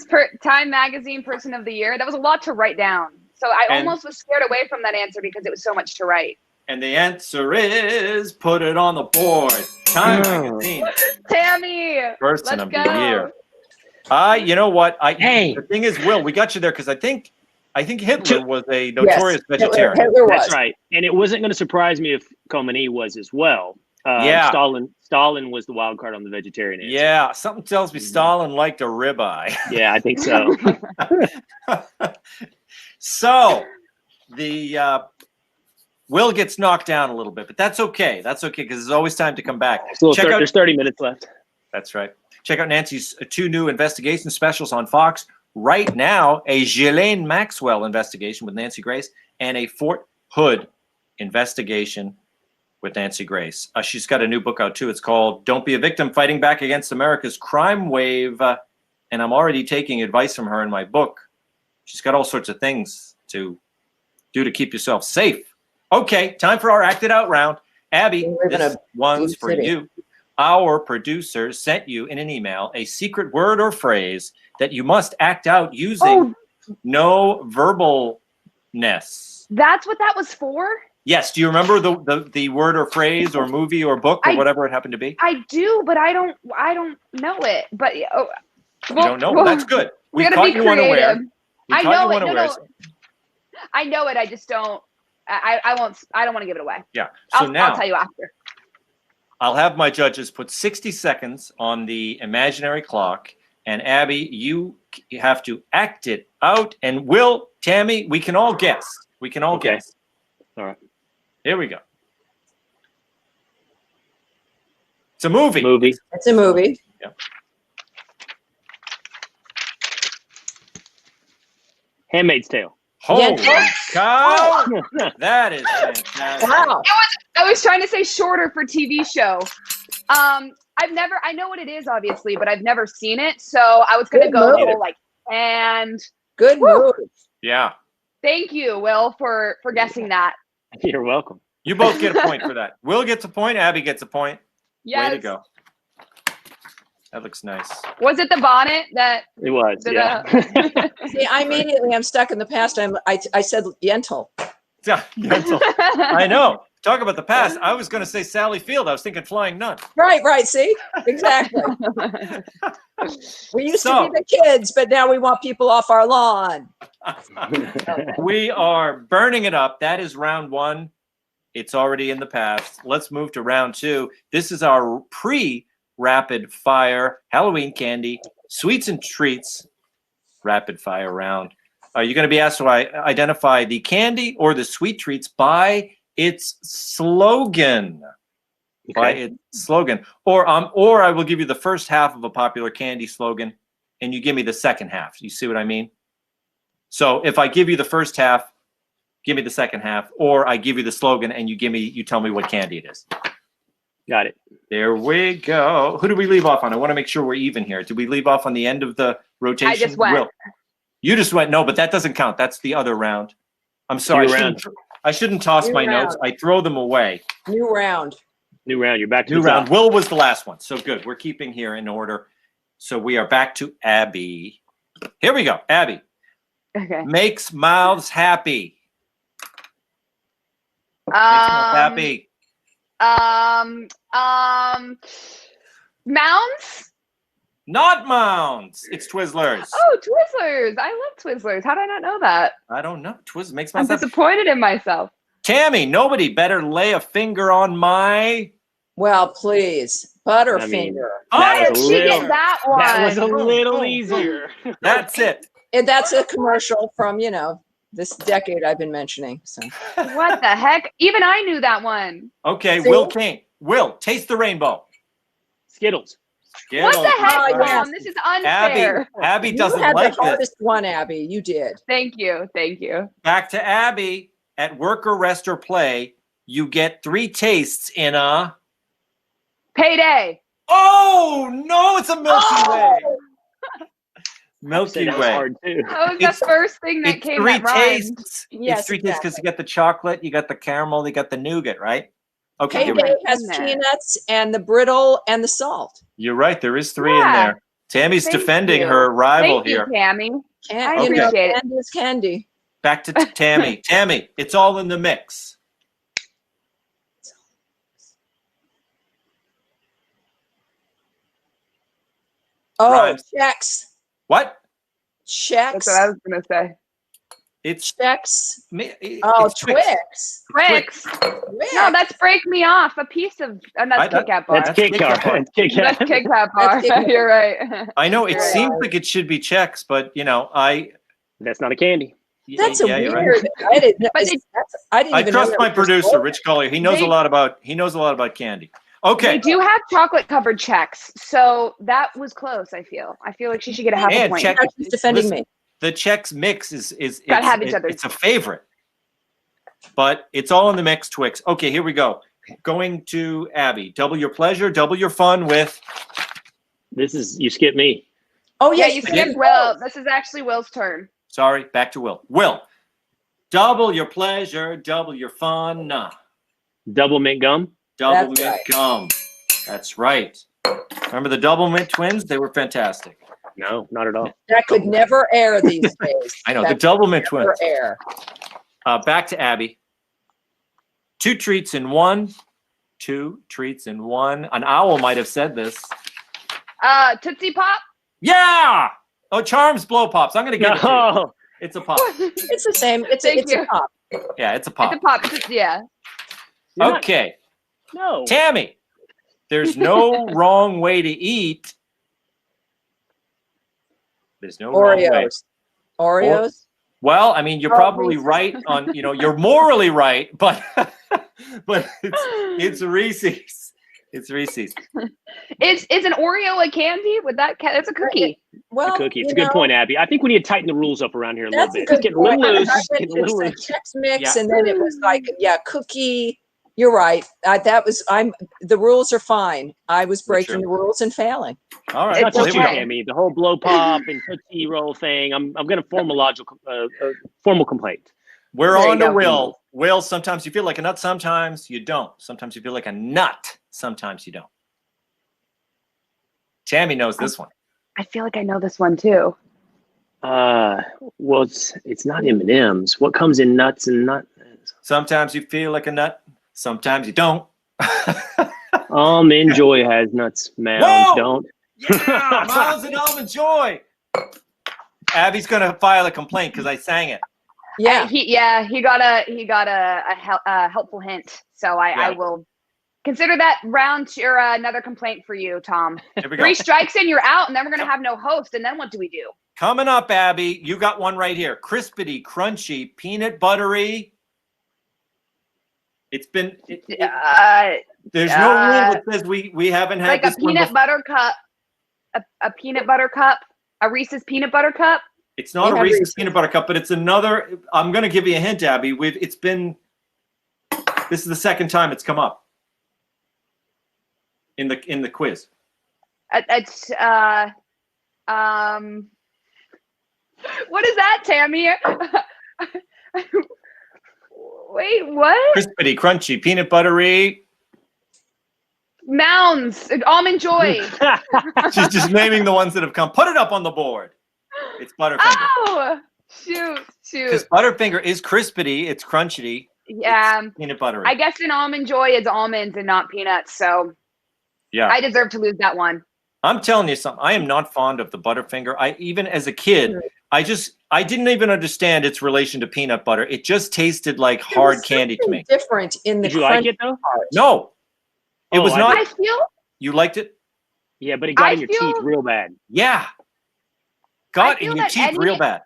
Speaker 3: Magazine Person of the Year. That was a lot to write down. So I almost was scared away from that answer because it was so much to write. And
Speaker 2: the answer is, put it on the board. Time Magazine.
Speaker 3: Tammy.
Speaker 2: Person of the Year. You know what? The thing is, Will, we got you there because I think Hitler was a notorious vegetarian.
Speaker 5: Hitler was.
Speaker 4: That's right. And it wasn't going to surprise me if Khomeini was as well. Stalin was the wild card on the vegetarian answer.
Speaker 2: Yeah, something tells me Stalin liked a ribeye.
Speaker 4: Yeah, I think so.
Speaker 2: So the Will gets knocked down a little bit, but that's okay. That's okay because there's always time to come back.
Speaker 4: There's 30 minutes left.
Speaker 2: That's right. Check out Nancy's 2 new investigation specials on Fox right now: a Ghislaine Maxwell investigation with Nancy Grace and a Fort Hood investigation with Nancy Grace. She's got a new book out too. It's called "Don't Be a Victim: Fighting Back Against America's Crime Wave," and I'm already taking advice from her in my book. She's got all sorts of things to do to keep yourself safe. Okay, time for our Act It Out round. Abby, this one's for you. Our producers sent you in an email a secret word or phrase that you must act out using no verbalness.
Speaker 3: That's what that was for?
Speaker 2: Yes. Do you remember the word or phrase or movie or book or whatever it happened to be?
Speaker 3: I do, but I don't know it. But
Speaker 2: you don't know? Well, that's good. We caught you unaware.
Speaker 3: I know it. No. I know it. I just don't. I won't. I don't want to give it away.
Speaker 2: Yeah. So
Speaker 3: I'll tell you after.
Speaker 2: I'll have my judges put 60 seconds on the imaginary clock, and Abby, you have to act it out. And Will, Tammy, we can all guess. We can all guess.
Speaker 4: All right.
Speaker 2: Here we go. It's a movie.
Speaker 5: It's a movie.
Speaker 2: Yeah.
Speaker 4: Handmaid's Tale.
Speaker 2: Holy cow! That is fantastic.
Speaker 5: Wow.
Speaker 3: I was trying to say shorter for TV show. I know what it is, obviously, but I've never seen it. So I was going to go
Speaker 5: good move.
Speaker 2: Yeah.
Speaker 3: Thank you, Will, for guessing that.
Speaker 4: You're welcome.
Speaker 2: You both get a point for that. Will gets a point. Abby gets a point.
Speaker 3: Yes.
Speaker 2: Way to go. That looks nice.
Speaker 3: Was it the bonnet that?
Speaker 4: It was, yeah.
Speaker 5: See, I'm stuck in the past. I said Yentl.
Speaker 2: Yeah, Yentl. I know. Talk about the past. I was going to say Sally Field. I was thinking Flying Nun.
Speaker 5: Right. See? Exactly. We used to be the kids, but now we want people off our lawn.
Speaker 2: We are burning it up. That is round 1. It's already in the past. Let's move to round 2. This is our pre-rapid fire Halloween candy, sweets and treats rapid fire round. You're going to be asked to identify the candy or the sweet treats by its slogan. by its slogan. Or I will give you the first half of a popular candy slogan, and you give me the second half. You see what I mean? So if I give you the first half, give me the second half, or I give you the slogan and you tell me what candy it is.
Speaker 4: Got it.
Speaker 2: There we go. Who do we leave off on? I want to make sure we're even here. Did we leave off on the end of the rotation?
Speaker 3: I just went.
Speaker 2: Will. You just went. No, but that doesn't count. That's the other round. I'm sorry. I shouldn't toss my notes. I throw them away.
Speaker 5: New round.
Speaker 4: New round. You're back to
Speaker 2: New
Speaker 4: the
Speaker 2: round.
Speaker 4: top.
Speaker 2: Will was the last one. So good. We're keeping here in order. So we are back to Abby. Here we go. Abby.
Speaker 3: Okay.
Speaker 2: Makes mouths happy. Makes mouths happy.
Speaker 3: Mounds?
Speaker 2: Not mounds. It's Twizzlers.
Speaker 3: Oh, Twizzlers. I love Twizzlers. How did I not know that?
Speaker 2: I don't know. Twizzlers makes
Speaker 3: I'm
Speaker 2: mouths happy.
Speaker 3: disappointed in myself.
Speaker 2: Tammy, nobody better lay a finger on my.
Speaker 5: Well, please. Butterfinger.
Speaker 3: Why did she get that one?
Speaker 4: That was a little easier.
Speaker 2: That's it.
Speaker 5: And that's a commercial from, this decade I've been mentioning. So
Speaker 3: What the heck? Even I knew that one.
Speaker 2: Okay,
Speaker 5: See?
Speaker 2: Will Cain. Will, taste the rainbow.
Speaker 4: Skittles.
Speaker 3: What the heck,
Speaker 5: Oh,
Speaker 3: Mom?
Speaker 5: yes.
Speaker 3: This is unfair.
Speaker 2: Abby
Speaker 5: you
Speaker 2: doesn't
Speaker 5: had
Speaker 2: like
Speaker 5: the
Speaker 2: this.
Speaker 5: hardest one, Abby. You did.
Speaker 3: Thank you. Thank you.
Speaker 2: Back to Abby. At work or rest or play, you get 3 tastes in a.
Speaker 3: Payday.
Speaker 2: Oh no! It's a Milky Way. Milky
Speaker 4: That was
Speaker 2: Way.
Speaker 4: hard too.
Speaker 3: That was the first thing that
Speaker 2: It's
Speaker 3: came
Speaker 2: 3
Speaker 3: that rhymed.
Speaker 2: tastes.
Speaker 5: Yes,
Speaker 2: It's 3 tastes because
Speaker 5: exactly.
Speaker 2: you got the chocolate, you got the caramel, you got the nougat, right? Okay, here we
Speaker 5: Payday
Speaker 2: go.
Speaker 5: has
Speaker 3: goodness.
Speaker 5: peanuts and the brittle and the salt.
Speaker 2: You're right. There is 3 in
Speaker 3: Yeah.
Speaker 2: there. Tammy's
Speaker 3: Thank
Speaker 2: defending
Speaker 3: you.
Speaker 2: her rival
Speaker 3: Thank
Speaker 2: here.
Speaker 3: you, Tammy. I
Speaker 5: You know,
Speaker 3: appreciate it.
Speaker 5: candy is candy.
Speaker 2: Back to Tammy. Tammy, it's all in the mix.
Speaker 5: Oh,
Speaker 2: Rhymes.
Speaker 5: checks.
Speaker 2: What?
Speaker 5: Checks.
Speaker 3: That's what I was gonna say.
Speaker 2: It's
Speaker 5: Checks.
Speaker 2: it's
Speaker 5: Oh,
Speaker 2: Twix.
Speaker 5: Twix.
Speaker 3: Twix.
Speaker 5: Twix.
Speaker 3: No, that's break me off. A piece of that's Kit Kat bar.
Speaker 4: That's Kit Kat.
Speaker 2: Kat.
Speaker 4: That's Kit
Speaker 3: That's
Speaker 4: Kat.
Speaker 3: Kit Kat bar.
Speaker 5: That's Kit Kat.
Speaker 3: You're right.
Speaker 2: I know it
Speaker 3: You're right.
Speaker 2: seems like it should be checks, but
Speaker 4: That's not a candy.
Speaker 5: That's
Speaker 2: yeah,
Speaker 5: a
Speaker 2: you're
Speaker 5: weird.
Speaker 2: right.
Speaker 5: I didn't know.
Speaker 3: But it-
Speaker 5: I didn't
Speaker 2: I
Speaker 5: even
Speaker 2: trust
Speaker 5: know
Speaker 2: my
Speaker 5: that was
Speaker 2: producer,
Speaker 5: spoken.
Speaker 2: Rich Collier. He knows a lot about candy. Okay.
Speaker 3: They do have chocolate covered checks, so that was close. I feel like she should get a half a
Speaker 2: And
Speaker 3: point.
Speaker 2: check-
Speaker 5: She's defending
Speaker 2: Listen,
Speaker 5: me.
Speaker 2: The checks mix is
Speaker 3: Gotta have each other.
Speaker 2: it's a favorite. But it's all in the mix, Twix. Okay, here we go. Going to Abby. Double your pleasure, double your fun with
Speaker 4: You skipped me.
Speaker 5: Oh
Speaker 3: Yeah,
Speaker 5: yes,
Speaker 3: you
Speaker 2: I
Speaker 3: skipped
Speaker 2: did.
Speaker 3: Will. This is actually Will's turn.
Speaker 2: sorry, back to Will. Will. Double your pleasure, double your fun.
Speaker 4: Double mint gum.
Speaker 2: Double
Speaker 5: That's
Speaker 2: mint
Speaker 5: right.
Speaker 2: gum. That's right. Remember the double mint twins? They were fantastic.
Speaker 4: No, not at all.
Speaker 5: That could never air these days.
Speaker 2: I know,
Speaker 5: That
Speaker 2: the double mint
Speaker 5: could never
Speaker 2: twins.
Speaker 5: air.
Speaker 2: Back to Abby. 2 treats in one. 2 treats in one. An owl might have said this.
Speaker 3: Tootsie Pop.
Speaker 2: Yeah! Oh, Charms Blow Pops. I'm going to give it to you.
Speaker 4: No.
Speaker 2: It's a pop.
Speaker 5: It's the same. It's
Speaker 3: Thank
Speaker 5: a
Speaker 3: you.
Speaker 5: pop.
Speaker 2: Yeah, it's a pop.
Speaker 3: It's a pop. Yeah.
Speaker 4: You're not-
Speaker 2: Okay.
Speaker 4: No.
Speaker 2: Tammy, there's no wrong way to eat. There's no wrong way.
Speaker 5: Oreos. Oreos.
Speaker 2: Well, I mean, you're
Speaker 5: Oh,
Speaker 2: probably
Speaker 5: Reese's.
Speaker 2: right on, you're morally right, but it's Reese's. It's Reese's.
Speaker 3: Is an Oreo a candy? Would that count? It's a cookie.
Speaker 5: Well,
Speaker 4: A cookie. It's
Speaker 5: you
Speaker 4: a good
Speaker 5: know,
Speaker 4: point, Abby. I think we need to tighten the rules up around here a little
Speaker 5: That's a
Speaker 4: bit.
Speaker 5: good
Speaker 4: It's getting a little
Speaker 5: point.
Speaker 4: loose.
Speaker 5: I
Speaker 4: It's
Speaker 5: went
Speaker 4: getting a
Speaker 5: to
Speaker 4: little
Speaker 5: the
Speaker 4: loose.
Speaker 5: Chex Mix,
Speaker 2: Yeah.
Speaker 5: and then it was like, cookie. You're right. The rules are fine. I was breaking
Speaker 2: sure.
Speaker 5: the rules and failing.
Speaker 2: All
Speaker 4: It's
Speaker 2: right.
Speaker 4: not
Speaker 2: Well,
Speaker 4: just
Speaker 2: here
Speaker 4: you,
Speaker 2: we go.
Speaker 4: Tammy. The whole blow pop and Tootsie Roll thing. I'm going to form a formal complaint.
Speaker 2: We're
Speaker 3: There you
Speaker 2: on to
Speaker 3: go.
Speaker 2: Will. Will, sometimes you feel like a nut, sometimes you don't. Sometimes you feel like a nut, sometimes you don't. Tammy knows this one.
Speaker 3: I feel like I know this one too.
Speaker 4: Well, it's not M&M's. What comes in nuts and nuts?
Speaker 2: Sometimes you feel like a nut, sometimes you don't.
Speaker 4: Almond Joy has nuts. Mounds
Speaker 2: Whoa!
Speaker 4: don't.
Speaker 2: Yeah, Miles and Almond Joy. Abby's gonna file a complaint because I sang it.
Speaker 5: Yeah.
Speaker 3: He got a helpful hint. So I will consider that round or another complaint for you, Tom.
Speaker 2: Here we go.
Speaker 3: 3 strikes and you're out, and then we're gonna have no host. And then what do we do?
Speaker 2: Coming up, Abby, you got one right here. Crispety, crunchy, peanut buttery. It's been.
Speaker 3: There's
Speaker 2: no rule that says we haven't had
Speaker 3: like
Speaker 2: this
Speaker 3: a peanut butter cup, a peanut butter cup, a Reese's peanut butter cup.
Speaker 2: It's not a Reese's peanut butter cup, but it's another. I'm going to give you a hint, Abby. It's been. This is the second time it's come up in the quiz.
Speaker 3: It's what is that, Tammy? Wait, what?
Speaker 2: Crispety, crunchy, peanut buttery.
Speaker 3: Mounds, Almond Joy.
Speaker 2: She's just naming the ones that have come. Put it up on the board. It's Butterfinger.
Speaker 3: Oh, shoot.
Speaker 2: Because Butterfinger is crispety, it's crunchy.
Speaker 3: Yeah.
Speaker 2: It's peanut buttery.
Speaker 3: I guess an Almond Joy is almonds and not peanuts, so
Speaker 2: yeah,
Speaker 3: I deserve to lose that one.
Speaker 2: I'm telling you something. I am not fond of the Butterfinger. Even as a kid, I didn't even understand its relation to peanut butter. It just tasted like hard candy to me.
Speaker 5: Different in the.
Speaker 4: Did you like it though?
Speaker 2: No, it was not.
Speaker 3: I feel.
Speaker 2: You liked it?
Speaker 4: Yeah, but it got in your teeth real bad.
Speaker 2: Yeah, got in your teeth real bad.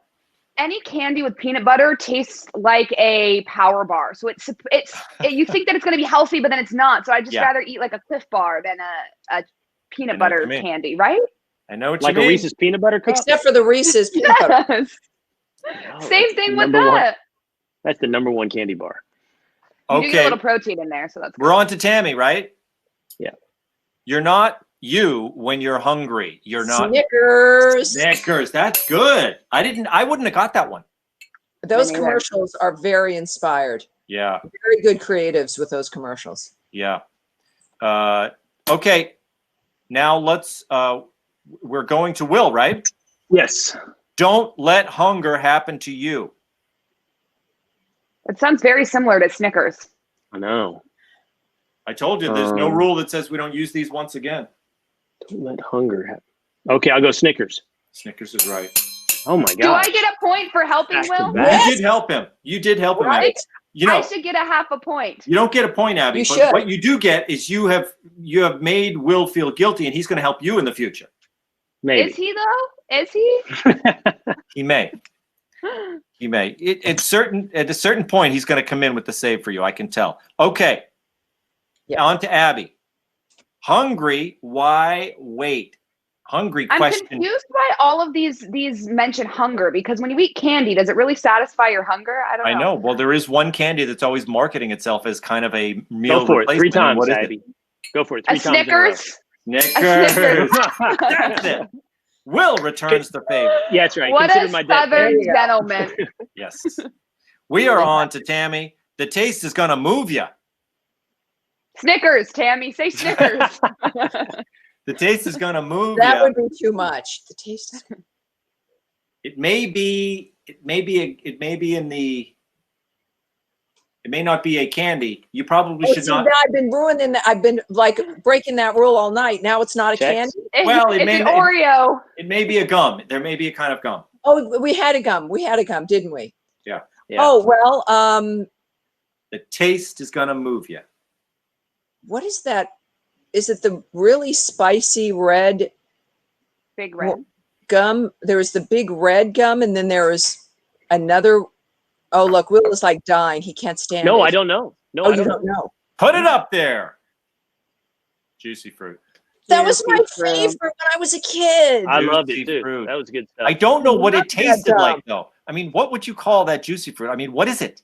Speaker 3: Any candy with peanut butter tastes like a power bar. So you think that it's going to be healthy, but then it's not. So I'd just rather eat like a Cliff Bar than a peanut butter candy, right?
Speaker 2: I know what
Speaker 4: like
Speaker 2: you mean.
Speaker 4: A Reese's peanut butter cup?
Speaker 5: Except for the Reese's peanut butter.
Speaker 3: No, same thing with that.
Speaker 4: That's the #1 candy bar.
Speaker 3: You do get a little protein in there, so that's good.
Speaker 2: We're on to Tammy, right?
Speaker 4: Yeah.
Speaker 2: You're not you when you're hungry. You're not
Speaker 5: Snickers.
Speaker 2: Snickers. That's good. I wouldn't have got that one.
Speaker 5: Those commercials are very inspired.
Speaker 2: Yeah.
Speaker 5: Very good creatives with those commercials.
Speaker 2: Yeah. Okay. Now let's we're going to Will, right?
Speaker 4: Yes.
Speaker 2: Don't let hunger happen to you.
Speaker 3: It sounds very similar to Snickers.
Speaker 4: I know.
Speaker 2: I told you there's no rule that says we don't use these once again.
Speaker 4: Don't let hunger happen. Okay, I'll go Snickers.
Speaker 2: Snickers is right.
Speaker 4: Oh my God.
Speaker 3: Do I get a point for helping Will?
Speaker 2: You did help him. You did help him.
Speaker 3: Right?
Speaker 2: You know,
Speaker 3: I should get a half a point.
Speaker 2: You don't get a point, Abby.
Speaker 5: You
Speaker 2: but
Speaker 5: should.
Speaker 2: What you do get is you have made Will feel guilty, and he's going to help you in the future.
Speaker 4: Maybe.
Speaker 3: Is he though? Is he?
Speaker 2: He may. He may. At a certain point, he's going to come in with the save for you. I can tell. Okay.
Speaker 5: Yeah.
Speaker 2: On to Abby. Hungry. Why wait? Hungry question.
Speaker 3: I'm confused why all of these mention hunger, because when you eat candy, does it really satisfy your hunger? I don't know.
Speaker 2: I know. Well, there is one candy that's always marketing itself as kind of a meal
Speaker 4: Go for it.
Speaker 2: replacement.
Speaker 4: 3 times,
Speaker 2: What is
Speaker 4: Abby. Go for it.
Speaker 3: A
Speaker 4: 3 times.
Speaker 3: Snickers?
Speaker 2: Snickers. That's it. Will returns the favor.
Speaker 4: Yeah, that's right.
Speaker 3: What
Speaker 4: Consider
Speaker 3: a
Speaker 4: my debt.
Speaker 3: southern gentleman.
Speaker 2: Yes. We are on to Tammy. The taste is going to move you.
Speaker 3: Snickers, Tammy. Say Snickers.
Speaker 2: The taste is going to move
Speaker 5: That
Speaker 2: you.
Speaker 5: would be too much. The taste.
Speaker 2: It may not be a candy. You probably should not.
Speaker 5: I've been ruining that. I've been like breaking that rule all night. Now it's not a candy.
Speaker 2: Well,
Speaker 3: it's an Oreo.
Speaker 2: It may be a gum. There may be a kind of gum.
Speaker 5: Oh, we had a gum. We had a gum, didn't we?
Speaker 2: Yeah.
Speaker 5: Oh, well,
Speaker 2: the taste is going to move you.
Speaker 5: what is that? Is it the really spicy red
Speaker 3: Big red.
Speaker 5: gum? There was the big red gum, and then there was another. Oh, look, Will is like dying. He can't stand it.
Speaker 4: No, I don't know. No,
Speaker 5: Oh,
Speaker 4: I
Speaker 5: you
Speaker 4: don't
Speaker 5: don't know.
Speaker 2: Put it up there. Juicy fruit.
Speaker 5: That was my favorite when I was a kid.
Speaker 4: I loved
Speaker 2: Juicy
Speaker 4: it too.
Speaker 2: fruit.
Speaker 4: That was good stuff.
Speaker 2: I don't know what it
Speaker 5: Not that
Speaker 2: tasted like,
Speaker 5: gum.
Speaker 2: though. I mean, what would you call that juicy fruit? I mean, what is it?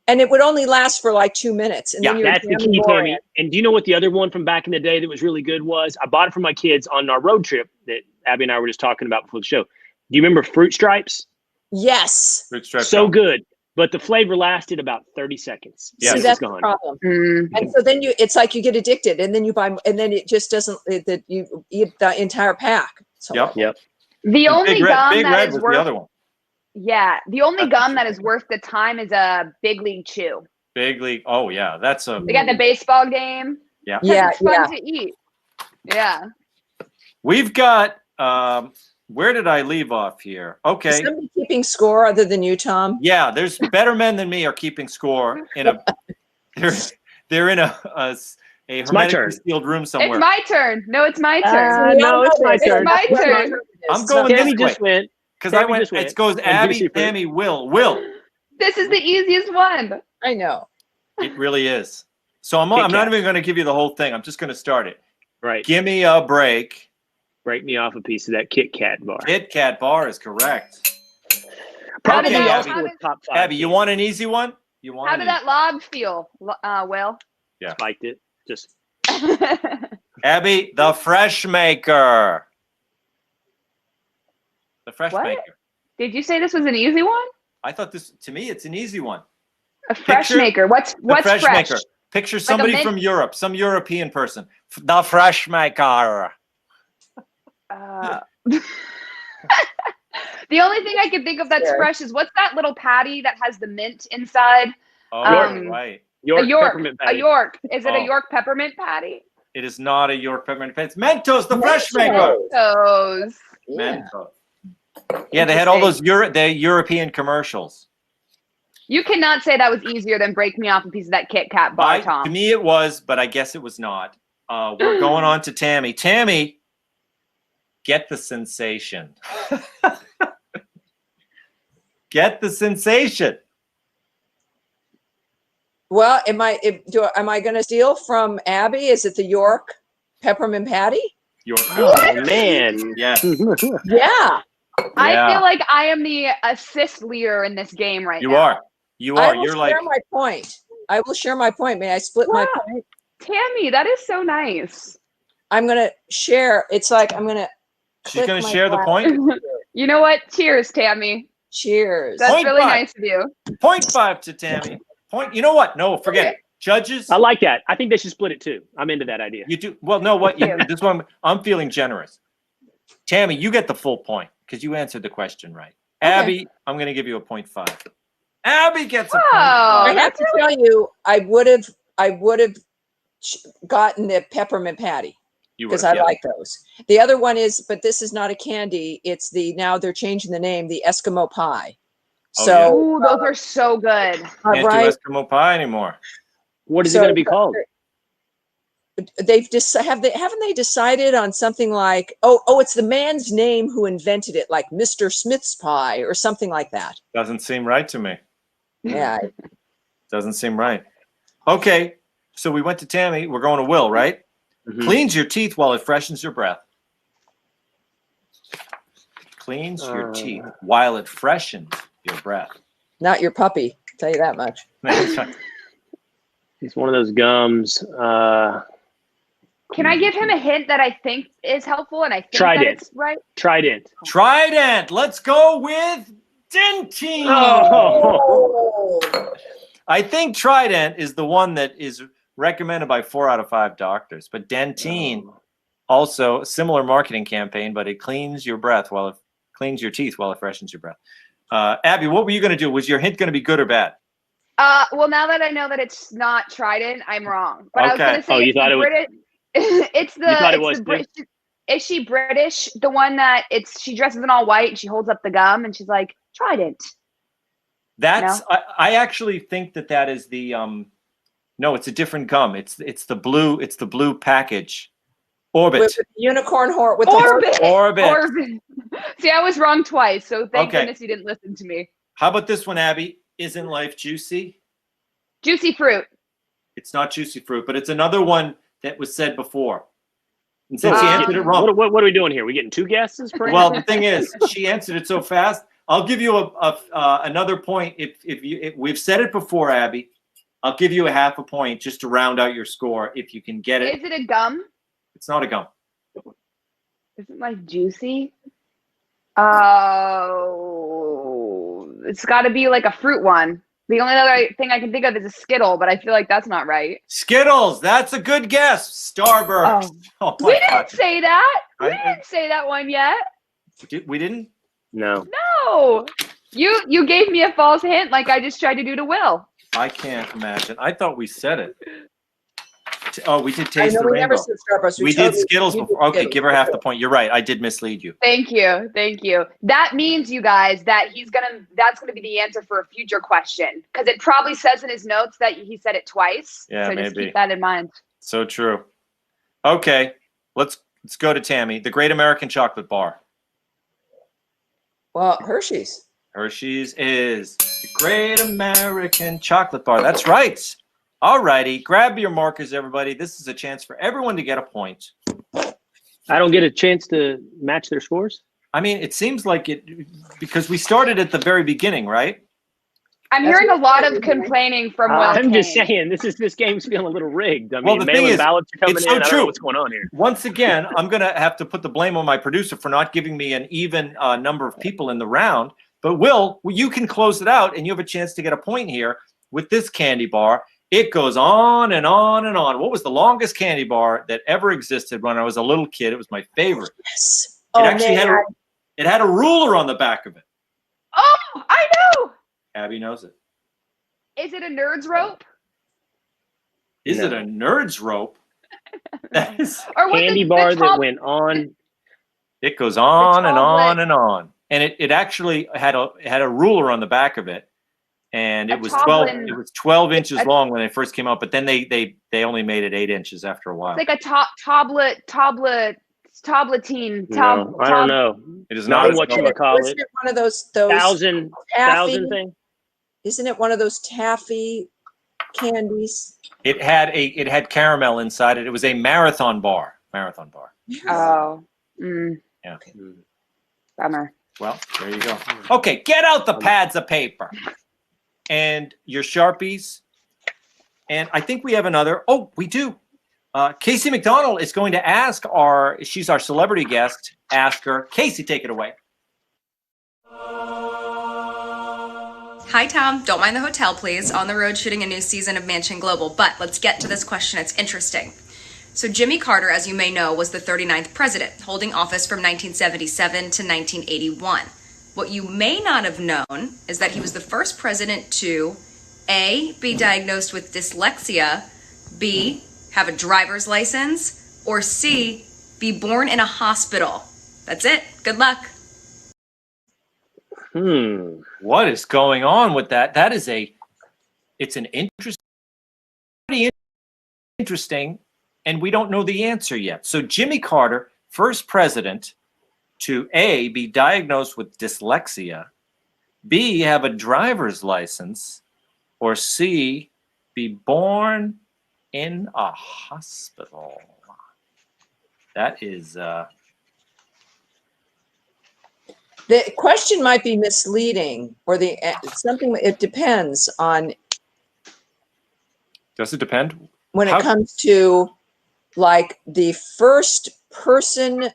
Speaker 5: And it would only last for like 2 minutes. And
Speaker 2: Yeah,
Speaker 5: then you were
Speaker 4: That's the
Speaker 5: jamming
Speaker 4: key,
Speaker 5: more
Speaker 4: Tammy.
Speaker 5: in.
Speaker 4: And do you know what the other one from back in the day that was really good was? I bought it for my kids on our road trip that Abby and I were just talking about before the show. Do you remember Fruit Stripes?
Speaker 5: Yes.
Speaker 2: Fruit stripe
Speaker 4: So
Speaker 2: gum.
Speaker 4: good. But the flavor lasted about 30 seconds.
Speaker 2: Yeah.
Speaker 5: See,
Speaker 4: It
Speaker 5: that's
Speaker 4: was
Speaker 5: the
Speaker 4: gone.
Speaker 5: problem.
Speaker 3: Mm.
Speaker 5: And so then it's like you get addicted, and then you buy, and then it just doesn't. That you eat the entire pack. So
Speaker 2: Yep.
Speaker 3: The only
Speaker 2: Big Red,
Speaker 3: gum
Speaker 2: Big
Speaker 3: that
Speaker 2: Red
Speaker 3: is
Speaker 2: was
Speaker 3: worth
Speaker 2: the other one.
Speaker 3: the only
Speaker 2: That's
Speaker 3: gum that is
Speaker 2: interesting.
Speaker 3: worth the time is a Big League Chew.
Speaker 2: Big League. Oh, yeah. That's a.
Speaker 3: They got the baseball game.
Speaker 2: Yeah.
Speaker 5: yeah,
Speaker 3: It's fun
Speaker 5: yeah.
Speaker 3: to eat. Yeah.
Speaker 2: We've got. Where did I leave off here?
Speaker 5: Is
Speaker 2: Okay.
Speaker 5: somebody keeping score other than you, Tom?
Speaker 2: Yeah, there's better men than me are keeping score in a. They're in a
Speaker 4: my
Speaker 2: hermetically
Speaker 4: turn.
Speaker 2: sealed room somewhere.
Speaker 3: It's my turn. No, it's my turn.
Speaker 5: We all
Speaker 4: no, it's
Speaker 5: know
Speaker 4: my
Speaker 5: this.
Speaker 4: turn.
Speaker 3: My
Speaker 5: That's what
Speaker 3: turn.
Speaker 5: it is.
Speaker 2: I'm going
Speaker 4: Tammy
Speaker 2: this way.
Speaker 4: just went.
Speaker 2: Because I
Speaker 4: Tammy
Speaker 2: went.
Speaker 4: just went.
Speaker 2: It goes
Speaker 4: And
Speaker 2: Abby,
Speaker 4: Juicy Fruit.
Speaker 2: Tammy, Will.
Speaker 3: This is the easiest one.
Speaker 5: I know.
Speaker 2: It really is. So I'm not even going to give you the whole thing. I'm just going to start it.
Speaker 4: Right.
Speaker 2: Give me a break.
Speaker 4: Break me off a piece of that Kit Kat bar.
Speaker 2: Kit Kat bar is correct.
Speaker 4: Probably
Speaker 2: Okay,
Speaker 4: also
Speaker 2: Abby.
Speaker 4: with top 5.
Speaker 2: Abby, you want an easy one?
Speaker 3: How did that log feel, Will?
Speaker 2: Yeah.
Speaker 4: Spiked it. Just
Speaker 2: Abby, the FRESHMAKER. The FRESHMAKER.
Speaker 3: Did you say this was an easy one?
Speaker 2: I thought this, to me, it's an easy one.
Speaker 3: A FRESHMAKER. What's fresh?
Speaker 2: FRESHMAKER. Picture somebody from Europe, some European person. The FRESHMAKER.
Speaker 3: The only thing I can think of that's fresh is what's that little patty that has the mint inside?
Speaker 2: Oh, right.
Speaker 3: York.
Speaker 4: Peppermint
Speaker 3: A York. Is it a York peppermint patty?
Speaker 2: It is not a York peppermint patty. It's Mentos, the FRESHMAKER.
Speaker 3: Mentos.
Speaker 2: Mentos. Yeah, they had all those European commercials.
Speaker 3: You cannot say that was easier than break me off a piece of that Kit Kat bar, Tom.
Speaker 2: To me, it was, but I guess it was not. We're going on to Tammy. Tammy, get the sensation. Get the sensation.
Speaker 5: Well, am I going to steal from Abby? Is it the York peppermint patty?
Speaker 2: York.
Speaker 4: Oh, man.
Speaker 2: Yes.
Speaker 5: Yeah.
Speaker 3: I feel like I am the assist leader in this game right now.
Speaker 2: You are. You are.
Speaker 5: You're like. I will share my point. I will share my point. May I split my point?
Speaker 3: Tammy, that is so nice.
Speaker 5: I'm going to share. It's like I'm going to.
Speaker 2: She's going to share the point?
Speaker 3: You know what? Cheers, Tammy.
Speaker 5: Cheers.
Speaker 3: That's really nice of you.
Speaker 2: 0.5 to Tammy. You know what? No, forget it. Judges.
Speaker 4: I like that. I think they should split it too. I'm into that idea.
Speaker 2: You do. Well, no, what? This one, I'm feeling generous. Tammy, you get the full point because you answered the question right. Okay. Abby, I'm going to give you a 0.5. Abby gets a 0.5.
Speaker 5: I have to tell you, I would have gotten the peppermint patty because I like those. The other one is, but this is not a candy. It's now they're changing the name, the Eskimo pie. So
Speaker 3: those are so good.
Speaker 2: Can't do Eskimo pie anymore.
Speaker 4: What is it going to be called?
Speaker 5: Haven't they decided on something like it's the man's name who invented it, like Mr. Smith's pie or something like that.
Speaker 2: Doesn't seem right to me.
Speaker 5: Yeah.
Speaker 2: Doesn't seem right. Okay, so we went to Tammy. We're going to Will, right? Mm-hmm. Cleans your teeth while it freshens your breath. Cleans your teeth while it freshens your breath.
Speaker 5: Not your puppy, I'll tell you that much.
Speaker 4: It's one of those gums.
Speaker 3: Can I give him a hint that I think is helpful and I think that it's right?
Speaker 4: Trident.
Speaker 2: Trident. Let's go with Dentine.
Speaker 4: Oh.
Speaker 2: I think Trident is the one that is recommended by 4 out of 5 doctors. But Dentine, also a similar marketing campaign, but it cleans your breath cleans your teeth while it freshens your breath. Abby, what were you going to do? Was your hint going to be good or bad?
Speaker 3: Well, now that I know that it's not Trident, I'm wrong. But I was going to say
Speaker 4: you thought it was.
Speaker 3: It's the British. Is she British? The one that she dresses in all white and she holds up the gum and she's like, Trident.
Speaker 2: That's I actually think that is the no, it's a different gum. It's the blue package. Orbit.
Speaker 5: With the unicorn horn with
Speaker 3: Orbit.
Speaker 2: Orbit.
Speaker 3: See, I was wrong twice, so thank goodness you didn't listen to me.
Speaker 2: How about this one, Abby? Isn't life juicy?
Speaker 3: Juicy fruit.
Speaker 2: It's not juicy fruit, but it's another one that was said before. And since he answered it wrong.
Speaker 4: What are we doing here? We getting 2 guesses?
Speaker 2: Well, the thing is, she answered it so fast. I'll give you another point if we've said it before, Abby. I'll give you a half a point just to round out your score if you can get it.
Speaker 3: Is it a gum?
Speaker 2: It's not a gum.
Speaker 3: Isn't life juicy? Oh, it's got to be like a fruit one. The only other thing I can think of is a Skittle, but I feel like that's not right.
Speaker 2: Skittles, that's a good guess. Starburst.
Speaker 3: Oh. We didn't say that. We didn't say that one yet.
Speaker 2: We didn't?
Speaker 4: No.
Speaker 3: No. You gave me a false hint like I just tried to do to Will.
Speaker 2: I can't imagine. I thought we said it. Oh, we did Taste the
Speaker 5: we
Speaker 2: Rainbow.
Speaker 5: Never said Starburst.
Speaker 2: We did Skittles before. Okay, give her half the point. You're right. I did mislead you.
Speaker 3: Thank you. Thank you. That means, you guys, that that's gonna be the answer for a future question. Because it probably says in his notes that he said it twice.
Speaker 2: Yeah,
Speaker 3: so
Speaker 2: maybe.
Speaker 3: Just keep that in mind.
Speaker 2: So true. Okay. Let's go to Tammy. The Great American Chocolate Bar.
Speaker 5: Well, Hershey's.
Speaker 2: Hershey's is the Great American Chocolate Bar. That's right. All righty. Grab your markers, everybody. This is a chance for everyone to get a point.
Speaker 4: I don't get a chance to match their scores?
Speaker 2: I mean, it seems like it because we started at the very beginning, right?
Speaker 3: I'm hearing a lot of complaining from Will
Speaker 4: I'm
Speaker 3: Cain.
Speaker 4: just saying, this game's feeling a little rigged. I mean,
Speaker 2: Well, the thing
Speaker 4: mail-in
Speaker 2: is,
Speaker 4: ballots are coming
Speaker 2: it's
Speaker 4: in.
Speaker 2: so
Speaker 4: I don't
Speaker 2: true.
Speaker 4: know what's going on here.
Speaker 2: Once again, I'm going to have to put the blame on my producer for not giving me an even number of people in the round. But Will, you can close it out, and you have a chance to get a point here with this candy bar. It goes on and on and on. What was the longest candy bar that ever existed when I was a little kid? It was my favorite.
Speaker 5: Yes.
Speaker 2: It actually had a ruler on the back of it.
Speaker 3: Oh, I know.
Speaker 2: Abby knows it.
Speaker 3: Is it a nerd's rope?
Speaker 2: Is it a nerd's rope? That is
Speaker 3: Or what
Speaker 4: candy bar that went on.
Speaker 2: It goes on and on and on. And it actually had a ruler on the back of it. And it was 12 inches long when they first came out, but then they only made it 8 inches after a while.
Speaker 3: It's like a tabletine.
Speaker 4: No, I don't know.
Speaker 2: It is not
Speaker 4: what you would call it.
Speaker 5: Isn't it one of those
Speaker 4: thousand thing?
Speaker 5: Isn't it one of those taffy candies?
Speaker 2: It had caramel inside it. It was a marathon bar.
Speaker 3: Oh.
Speaker 2: Yeah.
Speaker 3: Bummer.
Speaker 2: Well, there you go. Okay, get out the pads of paper and your Sharpies. And I think we have another. Oh, we do. Casey McDonald is going to ask she's our celebrity guest. Ask her. Casey, take it away.
Speaker 7: Hi, Tom. Don't mind the hotel, please. On the road shooting a new season of Mansion Global. But let's get to this question. It's interesting. So Jimmy Carter, as you may know, was the 39th president, holding office from 1977 to 1981. What you may not have known is that he was the first president to A, be diagnosed with dyslexia, B, have a driver's license, or C, be born in a hospital. That's it. Good luck.
Speaker 2: What is going on with that? It's an interesting, and we don't know the answer yet. So Jimmy Carter, first president to A, be diagnosed with dyslexia, B, have a driver's license, or C, be born in a hospital. That is
Speaker 5: The question might be misleading, or it depends on.
Speaker 2: Does it depend?
Speaker 5: When it comes to like the first person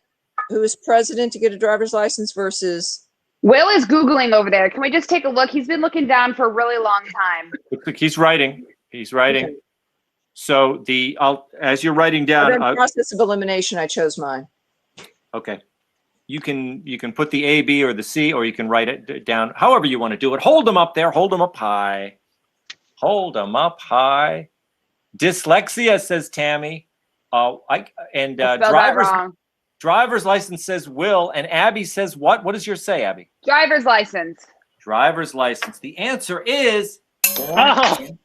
Speaker 5: who was president to get a driver's license versus.
Speaker 3: Will is Googling over there. Can we just take a look? He's been looking down for a really long time.
Speaker 2: He's writing. Okay. So as you're writing down.
Speaker 5: In process of elimination, I chose mine.
Speaker 2: Okay. You can put the A, B, or the C, or you can write it down however you want to do it. Hold them up there. Hold them up high. Hold them up high. Dyslexia, says Tammy. Driver's license says Will, and Abby says what? What does yours say, Abby?
Speaker 3: Driver's license.
Speaker 2: Driver's license. The answer is hospital.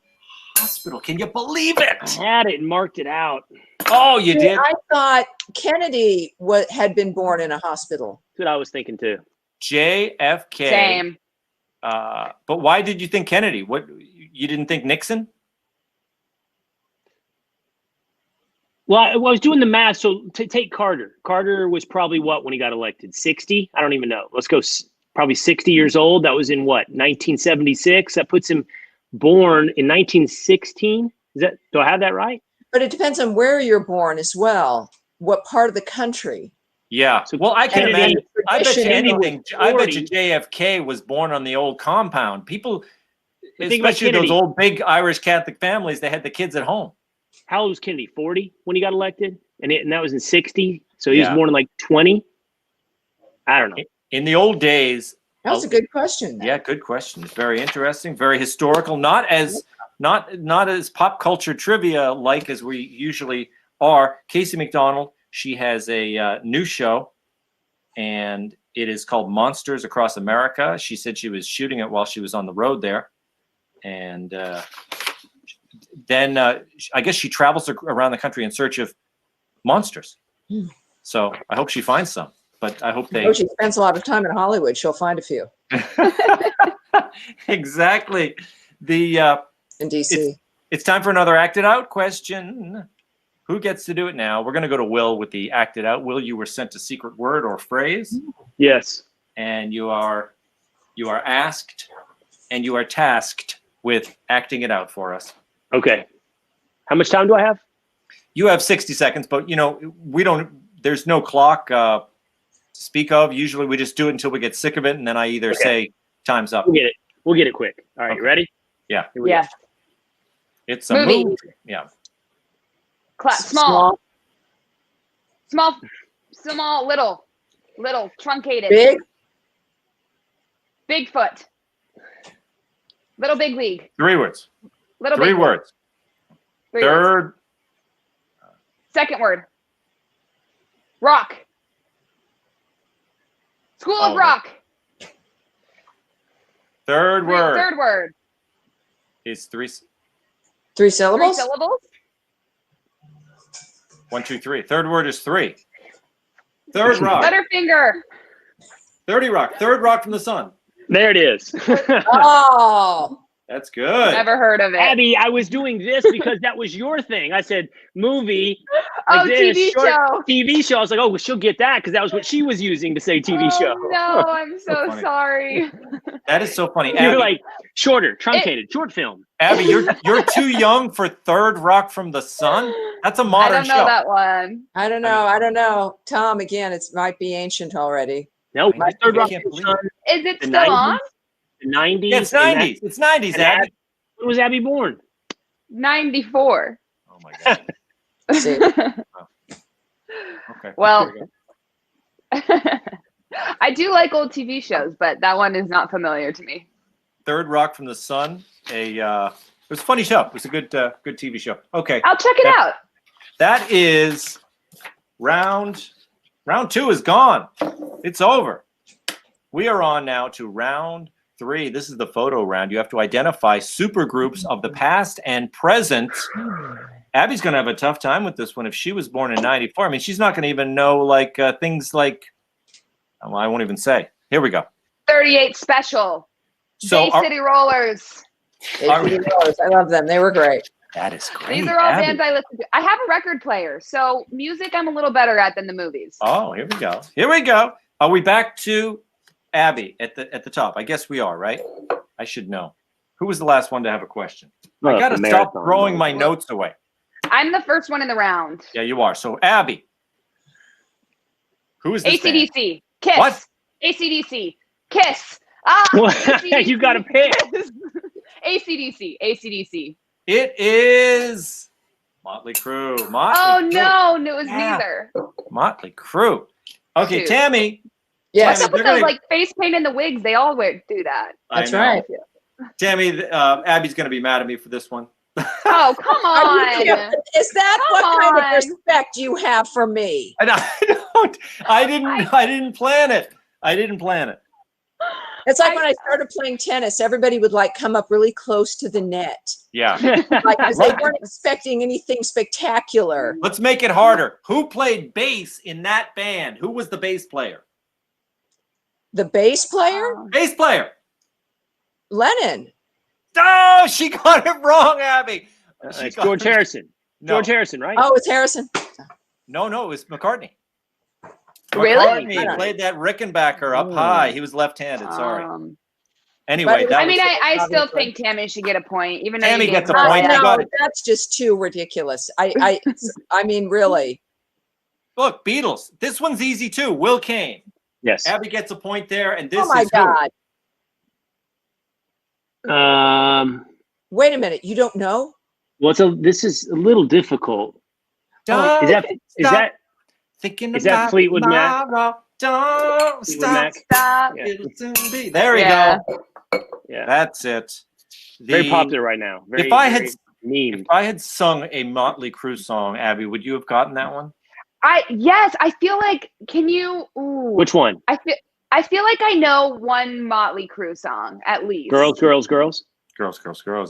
Speaker 2: Can you believe it?
Speaker 4: I had it and marked it out.
Speaker 2: Oh, you did?
Speaker 5: I thought Kennedy had been born in a hospital.
Speaker 4: That's what I was thinking too.
Speaker 2: JFK.
Speaker 3: Same.
Speaker 2: But why did you think Kennedy? What, you didn't think Nixon?
Speaker 4: Well, I was doing the math. So take Carter. Carter was probably what when he got elected? 60? I don't even know. Let's go probably 60 years old. That was in what, 1976? That puts him born in 1916. Do I have that right?
Speaker 5: But it depends on where you're born as well. What part of the country?
Speaker 2: Yeah.
Speaker 4: So
Speaker 2: well, I can imagine. I bet you anything. I bet you
Speaker 4: 40.
Speaker 2: JFK was born on the old compound. People, especially those old big Irish Catholic families, they had the kids at home.
Speaker 4: How old was Kennedy? 40 when he got elected? And that was in 60? So he was born in like 20? I don't know.
Speaker 2: In the old days.
Speaker 5: That was a good question.
Speaker 2: Yeah, good question. It's very interesting, very historical. Not as pop culture trivia like as we usually are. Casey McDonald, she has a new show, and it is called Monsters Across America. She said she was shooting it while she was on the road there, and then I guess she travels around the country in search of monsters. So I hope she finds some. But I hope
Speaker 5: she spends a lot of time in Hollywood. She'll find a few.
Speaker 2: Exactly. In DC. It's time for another acted out question. Who gets to do it now? We're going to go to Will with the acted out. Will, you were sent a secret word or phrase.
Speaker 4: Yes.
Speaker 2: And you are asked and you are tasked with acting it out for us.
Speaker 4: Okay. How much time do I have?
Speaker 2: You have 60 seconds, but there's no clock to speak of. Usually we just do it until we get sick of it, and then I either say time's up.
Speaker 4: We'll get it quick. All right, you ready?
Speaker 2: Yeah.
Speaker 4: Here we go.
Speaker 2: It's a movie. Yeah.
Speaker 3: Small, little, truncated.
Speaker 5: Big.
Speaker 3: Bigfoot. Little Big League.
Speaker 2: 3 words.
Speaker 3: Little
Speaker 2: Three
Speaker 3: Big
Speaker 2: words.
Speaker 3: League. 3 words. Second word. Rock. School of Rock.
Speaker 2: Third word.
Speaker 3: Third word.
Speaker 2: Is 3
Speaker 5: syllables?
Speaker 3: 3 syllables.
Speaker 2: 1, 2, 3. Third word is 3. Third rock.
Speaker 3: Butterfinger.
Speaker 2: 30 rock. Third rock from the sun.
Speaker 4: There it is.
Speaker 5: Oh.
Speaker 2: That's good.
Speaker 3: Never heard of it.
Speaker 4: Abby, I was doing this because that was your thing. I said movie. Like
Speaker 3: TV show.
Speaker 4: TV show. I was like, oh, well, she'll get that because that was what she was using to say TV show.
Speaker 3: No, I'm so sorry.
Speaker 2: That is so funny.
Speaker 4: You're like shorter, truncated, short film.
Speaker 2: Abby, you're too young for Third Rock from the Sun. That's a modern show.
Speaker 3: I don't know that one.
Speaker 5: I don't know. Tom, again, it might be ancient already.
Speaker 4: No, Third Rock from the Sun.
Speaker 3: Is it still on?
Speaker 4: The 90s.
Speaker 2: Yeah, it's 90s. It's 90s, Abby.
Speaker 4: When was Abby born?
Speaker 3: 94.
Speaker 2: Oh my God.
Speaker 5: See.
Speaker 2: Okay.
Speaker 3: Well, I do like old TV shows, but that one is not familiar to me.
Speaker 2: Third Rock from the Sun. It was a funny show. It was a good TV show. Okay.
Speaker 3: I'll check it out.
Speaker 2: That is round 2 is gone. It's over. We are on now to round 3. This is the photo round. You have to identify supergroups of the past and present. Abby's going to have a tough time with this one. If she was born in 94, I mean, she's not going to even know things like, well, I won't even say. Here we go.
Speaker 3: 38 Special.
Speaker 2: So
Speaker 3: Bay City Rollers.
Speaker 5: I love them. They were great.
Speaker 2: That is great.
Speaker 3: These are all
Speaker 2: Abby.
Speaker 3: bands I listen to. I have a record player, so music I'm a little better at than the movies.
Speaker 2: Oh, here we go. Here we go. Are we back to Abby at the top? I guess we are, right? I should know. Who was the last one to have a question? I got to stop throwing my notes away.
Speaker 3: I'm the first one in the round.
Speaker 2: Yeah, you are. So, Abby, who is this
Speaker 3: AC/DC.
Speaker 2: band?
Speaker 3: Kiss.
Speaker 2: What?
Speaker 3: AC/DC. Kiss.
Speaker 4: You got to pick.
Speaker 3: AC/DC. AC/DC.
Speaker 2: It is Motley Crue.
Speaker 3: No, it was neither.
Speaker 2: Motley Crue. Okay,
Speaker 3: Shoot.
Speaker 2: Tammy.
Speaker 5: Yes.
Speaker 3: What's up with those like face paint and the wigs? They all do that.
Speaker 5: That's right.
Speaker 2: Tammy, Abby's going to be mad at me for this one.
Speaker 3: Oh, come on.
Speaker 5: Is that what kind of respect you have for me?
Speaker 2: I didn't plan it.
Speaker 5: It's like when I started playing tennis, everybody would like come up really close to the net.
Speaker 2: Yeah.
Speaker 5: Like, 'cause they weren't expecting anything spectacular.
Speaker 2: Let's make it harder. Who played bass in that band? Who was the bass player?
Speaker 5: The bass player?
Speaker 2: Bass player.
Speaker 5: Lennon.
Speaker 2: Oh, she got it wrong, Abby.
Speaker 4: It's George Harrison.
Speaker 2: No.
Speaker 4: George Harrison, right?
Speaker 5: Oh, it's Harrison.
Speaker 2: No, it was McCartney.
Speaker 3: Really?
Speaker 2: McCartney played that Rickenbacker up high. He was left-handed. Sorry.
Speaker 3: I
Speaker 2: Anyway,
Speaker 3: mean, I still think Tammy should get a point, even though
Speaker 2: Tammy
Speaker 3: you
Speaker 2: gets a
Speaker 3: gave her
Speaker 2: point.
Speaker 3: that.
Speaker 5: No, that's just too ridiculous. I mean, really.
Speaker 2: Look, Beatles. This one's easy too. Will Cain.
Speaker 4: Yes.
Speaker 2: Abby gets a point there, and this
Speaker 5: Oh my
Speaker 2: is
Speaker 5: God.
Speaker 2: who?
Speaker 5: Wait a minute. You don't know?
Speaker 4: Well, this is a little difficult. Is that Fleetwood Mac?
Speaker 2: Don't
Speaker 4: Fleetwood
Speaker 2: stop.
Speaker 4: Mac? Yeah.
Speaker 2: It'll soon be. There we go.
Speaker 4: Yeah.
Speaker 2: That's it.
Speaker 4: Very popular right now.
Speaker 2: If I had sung a Motley Crue song, Abby, would you have gotten that one?
Speaker 3: Yes, I feel like. Can you? Ooh,
Speaker 4: Which one?
Speaker 3: I feel like I know one Motley Crue song at least.
Speaker 4: Girls.
Speaker 2: Girls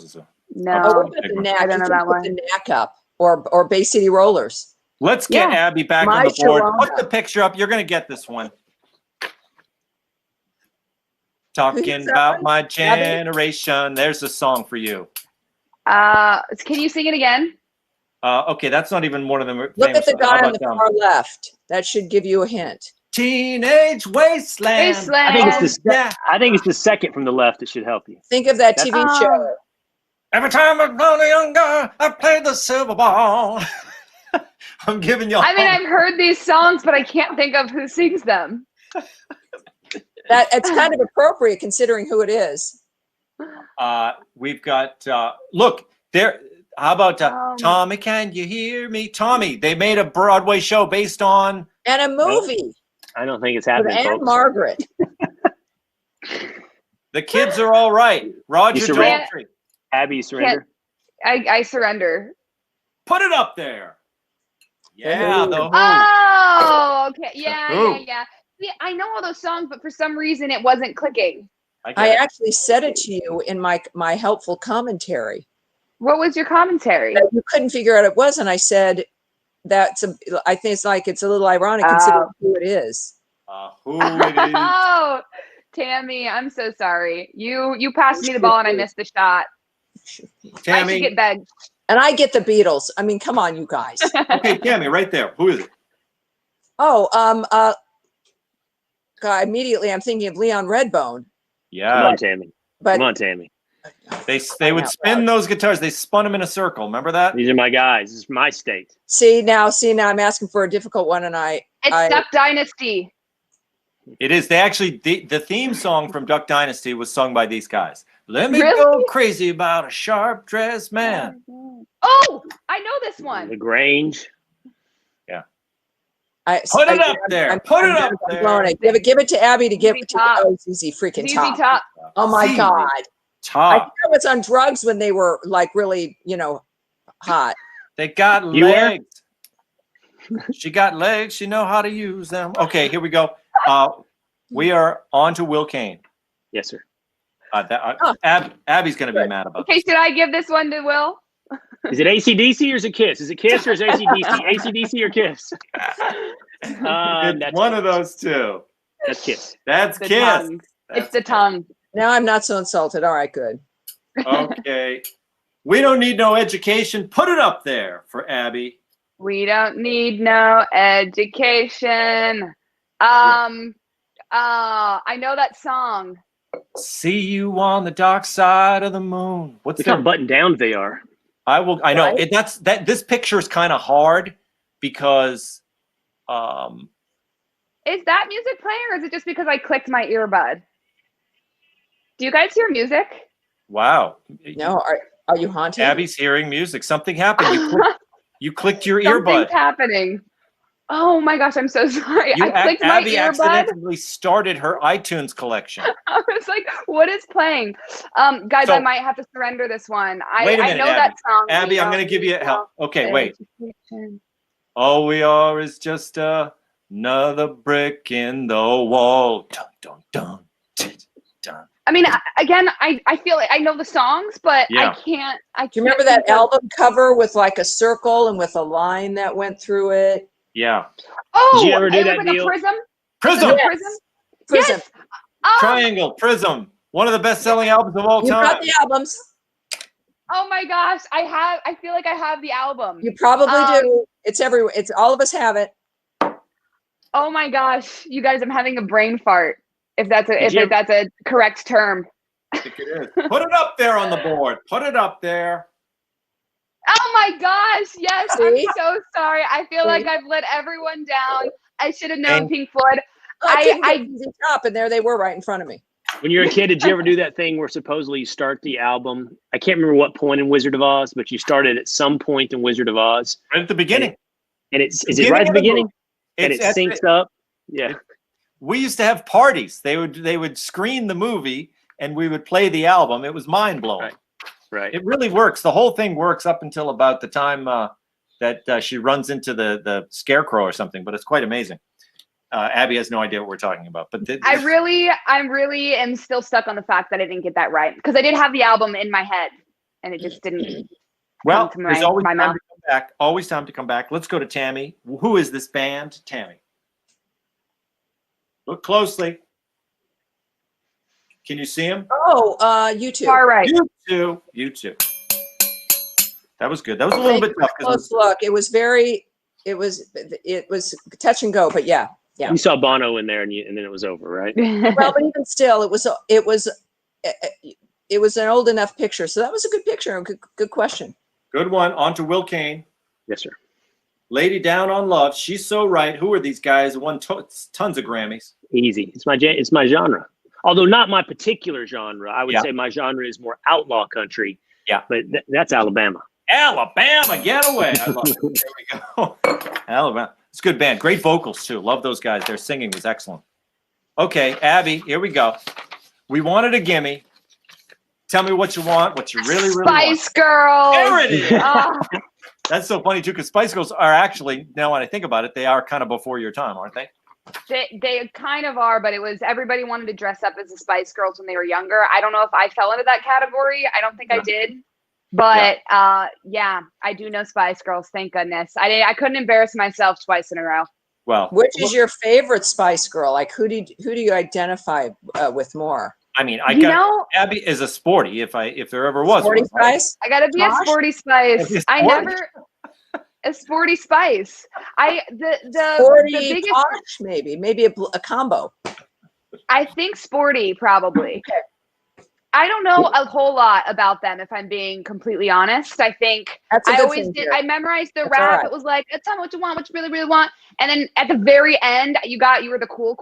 Speaker 2: is a.
Speaker 3: No,
Speaker 5: What about the knack?
Speaker 3: I don't know that one.
Speaker 5: The knack up or Bay City Rollers.
Speaker 2: Let's get Abby back
Speaker 5: My
Speaker 2: on the board.
Speaker 5: Sharona.
Speaker 2: Put the picture up. You're going to get this one. Talking about my generation. There's a song for you.
Speaker 3: Can you sing it again?
Speaker 2: Okay, that's not even one of them.
Speaker 5: Look at the guy on the far left. That should give you a hint.
Speaker 2: Teenage Wasteland.
Speaker 4: I think it's the second from the left that should help you.
Speaker 5: Think of that TV show.
Speaker 2: Every time I was a young guy, I played the silver ball. I'm giving you.
Speaker 3: I mean, I've heard these songs, but I can't think of who sings them.
Speaker 5: That it's kind of appropriate considering who it is.
Speaker 2: We've got look there. How about Tommy? Can you hear me, Tommy? They made a Broadway show based on
Speaker 5: and a movie.
Speaker 4: I don't think it's happening.
Speaker 5: And Margaret.
Speaker 2: The kids are all right. Roger Daltrey.
Speaker 4: Abby, surrender.
Speaker 3: I surrender.
Speaker 2: Put it up there. Yeah. The Who.
Speaker 3: Oh, okay. Yeah. See, I know all those songs, but for some reason it wasn't clicking.
Speaker 5: I actually said it to you in my helpful commentary.
Speaker 3: What was your commentary?
Speaker 5: That you couldn't figure out it was, and I said I think it's a little ironic considering who it is.
Speaker 2: Who it is.
Speaker 3: Oh, Tammy, I'm so sorry. You passed me the ball and I missed the shot.
Speaker 2: Tammy,
Speaker 3: I should get begged.
Speaker 5: And I get the Beatles. I mean, come on, you guys.
Speaker 2: Okay, Tammy, right there. Who is it?
Speaker 5: Oh, God, immediately I'm thinking of Leon Redbone.
Speaker 2: Yeah.
Speaker 4: Come on, Tammy. Come on, Tammy.
Speaker 2: They would spin those guitars. They spun them in a circle. Remember that?
Speaker 4: These are my guys. This is my state.
Speaker 5: See now I'm asking for a difficult one, and
Speaker 3: it's Duck Dynasty.
Speaker 2: It is. They actually the theme song from Duck Dynasty was sung by these guys. Let me go crazy about a sharp dressed man.
Speaker 3: Oh, I know this one.
Speaker 4: The Grange.
Speaker 2: Yeah. Put it up there. Put it up there.
Speaker 5: Give it to Abby to give it to ZZ freaking Top. Oh my God.
Speaker 2: Top.
Speaker 5: I think I was on drugs when they were like really, hot.
Speaker 2: They got legs. She got legs. She know how to use them. Okay, here we go. We are on to Will Cain.
Speaker 4: Yes, sir.
Speaker 2: Abby's going to be mad about
Speaker 3: this. Okay, should I give this one to Will?
Speaker 4: Is it AC/DC or is it Kiss? Is it Kiss or is it AC/DC? AC/DC or Kiss?
Speaker 2: It's one of those two.
Speaker 4: That's Kiss.
Speaker 2: That's Kiss.
Speaker 3: It's the tongue.
Speaker 5: Now I'm not so insulted. All right, good.
Speaker 2: Okay. We don't need no education. Put it up there for Abby.
Speaker 3: We don't need no education. I know that song.
Speaker 2: See you on the dark side of the moon. What's
Speaker 4: that? Button down they are.
Speaker 2: I know. Right? This picture is kind of hard because
Speaker 3: is that music playing or is it just because I clicked my earbud? Do you guys hear music?
Speaker 2: Wow.
Speaker 5: No, are you haunted?
Speaker 2: Abby's hearing music. Something happened. You clicked your earbud.
Speaker 3: Something's happening. Oh my gosh, I'm so sorry. I clicked my
Speaker 2: Abby
Speaker 3: earbud.
Speaker 2: accidentally started her iTunes collection.
Speaker 3: I was like, what is playing? Guys, I might have to surrender this one.
Speaker 2: Wait a minute,
Speaker 3: I know that song.
Speaker 2: Abby, I'm going to give you help. Okay, wait. All we are is just another brick in the wall. Dun, dun, dun, dun, dun.
Speaker 3: I mean, again, I feel like I know the songs, but I can't.
Speaker 5: Do you remember that album cover with like a circle and with a line that went through it?
Speaker 2: Yeah.
Speaker 3: Oh,
Speaker 4: did you ever do that
Speaker 3: like
Speaker 4: deal?
Speaker 3: A prism?
Speaker 2: Prism.
Speaker 5: Yes.
Speaker 3: Prism. Yes.
Speaker 2: Triangle. Prism. One of the best-selling albums of all time.
Speaker 5: You got the albums.
Speaker 3: Oh my gosh, I feel like I have the album.
Speaker 5: You probably do. It's everywhere. It's all of us have it.
Speaker 3: Oh my gosh, you guys, I'm having a brain fart. If that's a correct term.
Speaker 2: I think it is. Put it up there on the board. Put it up there.
Speaker 3: Oh my gosh, yes. I'm so sorry. I feel like I've let everyone down. I should have known Pink Floyd.
Speaker 5: I top, and there they were right in front of me.
Speaker 4: When you were a kid, did you ever do that thing where supposedly you start the album? I can't remember what point in Wizard of Oz, but you started at some point in Wizard of Oz.
Speaker 2: Right at the beginning.
Speaker 4: And is it right at the beginning? And it syncs up? Yeah.
Speaker 2: We used to have parties. They would screen the movie and we would play the album. It was mind-blowing.
Speaker 4: Right.
Speaker 2: It really works. The whole thing works up until about the time that she runs into the scarecrow or something, but it's quite amazing. Abby has no idea what we're talking about, but I
Speaker 3: really am still stuck on the fact that I didn't get that right because I did have the album in my head and it just didn't.
Speaker 2: Well, there's always time to come back. Always time to come back. Let's go to Tammy. Who is this band? Tammy. Look closely. Can you see him?
Speaker 5: Oh, you two.
Speaker 3: Far right.
Speaker 2: You two. That was good. That was a little bit tough.
Speaker 5: Close look. It was touch and go, but yeah.
Speaker 4: You saw Bono in there, and then it was over, right?
Speaker 5: Well, but even still, it was an old enough picture, so that was a good picture. Good question.
Speaker 2: Good one. On to Will Cain.
Speaker 4: Yes, sir.
Speaker 2: Lady Down on Love. She's so right. Who are these guys? Won tons of Grammys.
Speaker 4: Easy. It's my genre. Although not my particular genre. I would say my genre is more outlaw country.
Speaker 2: Yeah.
Speaker 4: But that's Alabama.
Speaker 2: Alabama Getaway. I love it. There we go. Alabama. It's a good band. Great vocals, too. Love those guys. Their singing was excellent. Okay, Abby, here we go. We wanted a gimme. Tell me what you want, what you really want.
Speaker 3: Spice Girls.
Speaker 2: There it is. That's so funny, too, because Spice Girls are actually, now when I think about it, they are kind of before your time, aren't they?
Speaker 3: They kind of are, but it was everybody wanted to dress up as the Spice Girls when they were younger. I don't know if I fell into that category. I don't think I did. But yeah, I do know Spice Girls. Thank goodness. I couldn't embarrass myself twice in a row.
Speaker 2: Well,
Speaker 5: which is your favorite Spice Girl? Like, who do you identify with more?
Speaker 2: I mean, Abby is a sporty. If there ever was
Speaker 5: sporty Spice,
Speaker 3: I gotta be a sporty Spice. I never a sporty Spice. The biggest
Speaker 5: posh, maybe a combo.
Speaker 3: I think sporty probably. I don't know a whole lot about them, if I'm being completely honest. I think I always did. I memorized the rap. Right. It was like, tell me what you want, what you really, really want. And then at the very end, you were the cool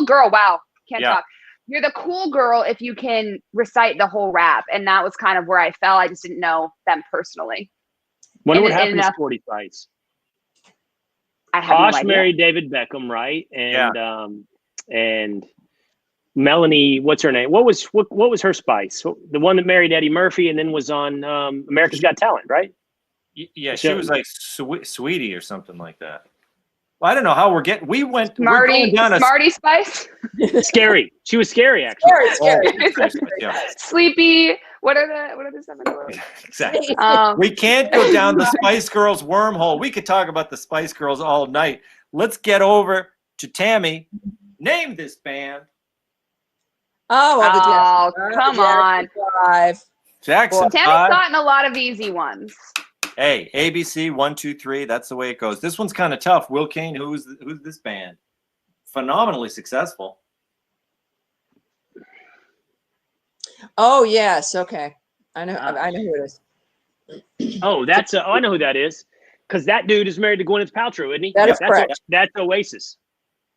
Speaker 3: girl. Wow, can't talk. You're the cool girl if you can recite the whole rap. And that was kind of where I fell. I just didn't know them personally.
Speaker 4: Wonder what happened to Sporty Spice. Posh married David Beckham, right? And and Melanie, what's her name? What was her Spice? The one that married Eddie Murphy and then was on America's Got Talent, right?
Speaker 2: Yeah, she was like Sweetie or something like that. Well, I don't know how we're
Speaker 3: Smarty Spice.
Speaker 4: Scary. She was scary, actually.
Speaker 5: Scary.
Speaker 3: Sleepy. What are the 7 words?
Speaker 2: Exactly. We can't go down the Spice Girls wormhole. We could talk about the Spice Girls all night. Let's get over to Tammy. Name this band.
Speaker 3: Oh, come on.
Speaker 2: Jackson 5.
Speaker 3: Tammy's gotten a lot of easy ones.
Speaker 2: Hey, ABC 1, 2, 3. That's the way it goes. This one's kind of tough. Will Cain, who's this band? Phenomenally successful.
Speaker 5: Oh yes, okay. I know who it is.
Speaker 4: Oh, I know who that is. Because that dude is married to Gwyneth Paltrow, isn't he?
Speaker 5: That is correct.
Speaker 4: That's Oasis.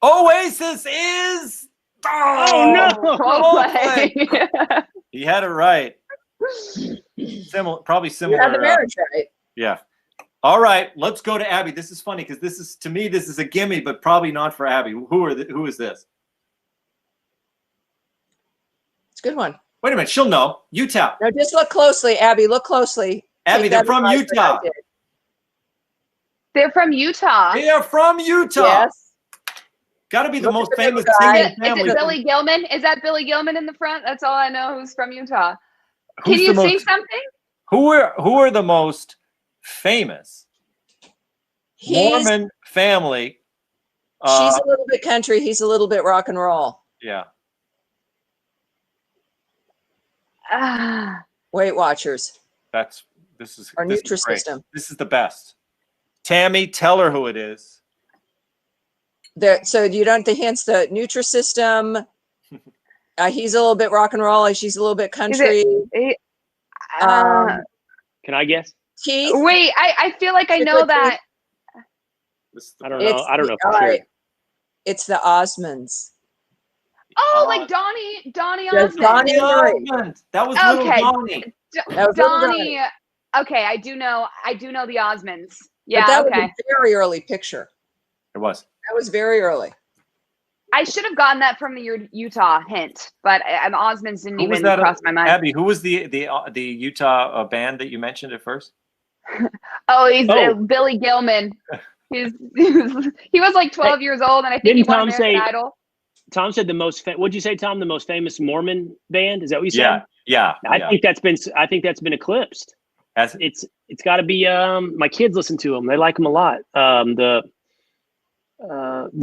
Speaker 2: Oasis is.
Speaker 4: Oh
Speaker 2: no! He had it right. Probably similar.
Speaker 5: You had the marriage right.
Speaker 2: Yeah. All right, let's go to Abby. This is funny because this is a gimme, but probably not for Abby. Who is this?
Speaker 5: It's a good one.
Speaker 2: Wait a minute, she'll know. Utah.
Speaker 5: No, just look closely, Abby. Look closely.
Speaker 2: Abby, they're from Utah.
Speaker 3: They're from Utah.
Speaker 2: They are from Utah.
Speaker 5: Yes.
Speaker 2: Got to be the most famous singing family.
Speaker 3: Is it Billy Gilman? Is that Billy Gilman in the front? That's all I know. Who's from Utah? Can you sing something? Who
Speaker 2: are the most famous Mormon family?
Speaker 5: She's a little bit country. He's a little bit rock and roll.
Speaker 2: Yeah.
Speaker 5: Weight Watchers.
Speaker 2: This is
Speaker 5: Nutrisystem.
Speaker 2: This is the best. Tammy, tell her who it is.
Speaker 5: So you don't the hints. The Nutrisystem. He's a little bit rock and roll. She's a little bit country.
Speaker 4: Can I guess?
Speaker 5: Keith.
Speaker 3: Wait, I feel like I know that.
Speaker 4: I don't know. I don't know for sure.
Speaker 5: It's the Osmonds.
Speaker 3: Oh, like Donnie Osmond.
Speaker 5: Donnie Osmond.
Speaker 2: That was little Donnie.
Speaker 3: Donnie. Okay, I do know the Osmonds. Yeah,
Speaker 5: but that was a very early picture.
Speaker 2: It was.
Speaker 5: That was very early.
Speaker 3: I should have gotten that from the Utah hint, but Osmonds didn't even cross my mind.
Speaker 2: Abby, who was the Utah band that you mentioned at first?
Speaker 3: He's Billy Gilman. He was like 12 years old, and I think he won American Idol.
Speaker 4: Tom said what'd you say, Tom? The most famous Mormon band? Is that what you said?
Speaker 2: Yeah.
Speaker 4: I think that's been eclipsed. It's got to be. My kids listen to them. They like them a lot. The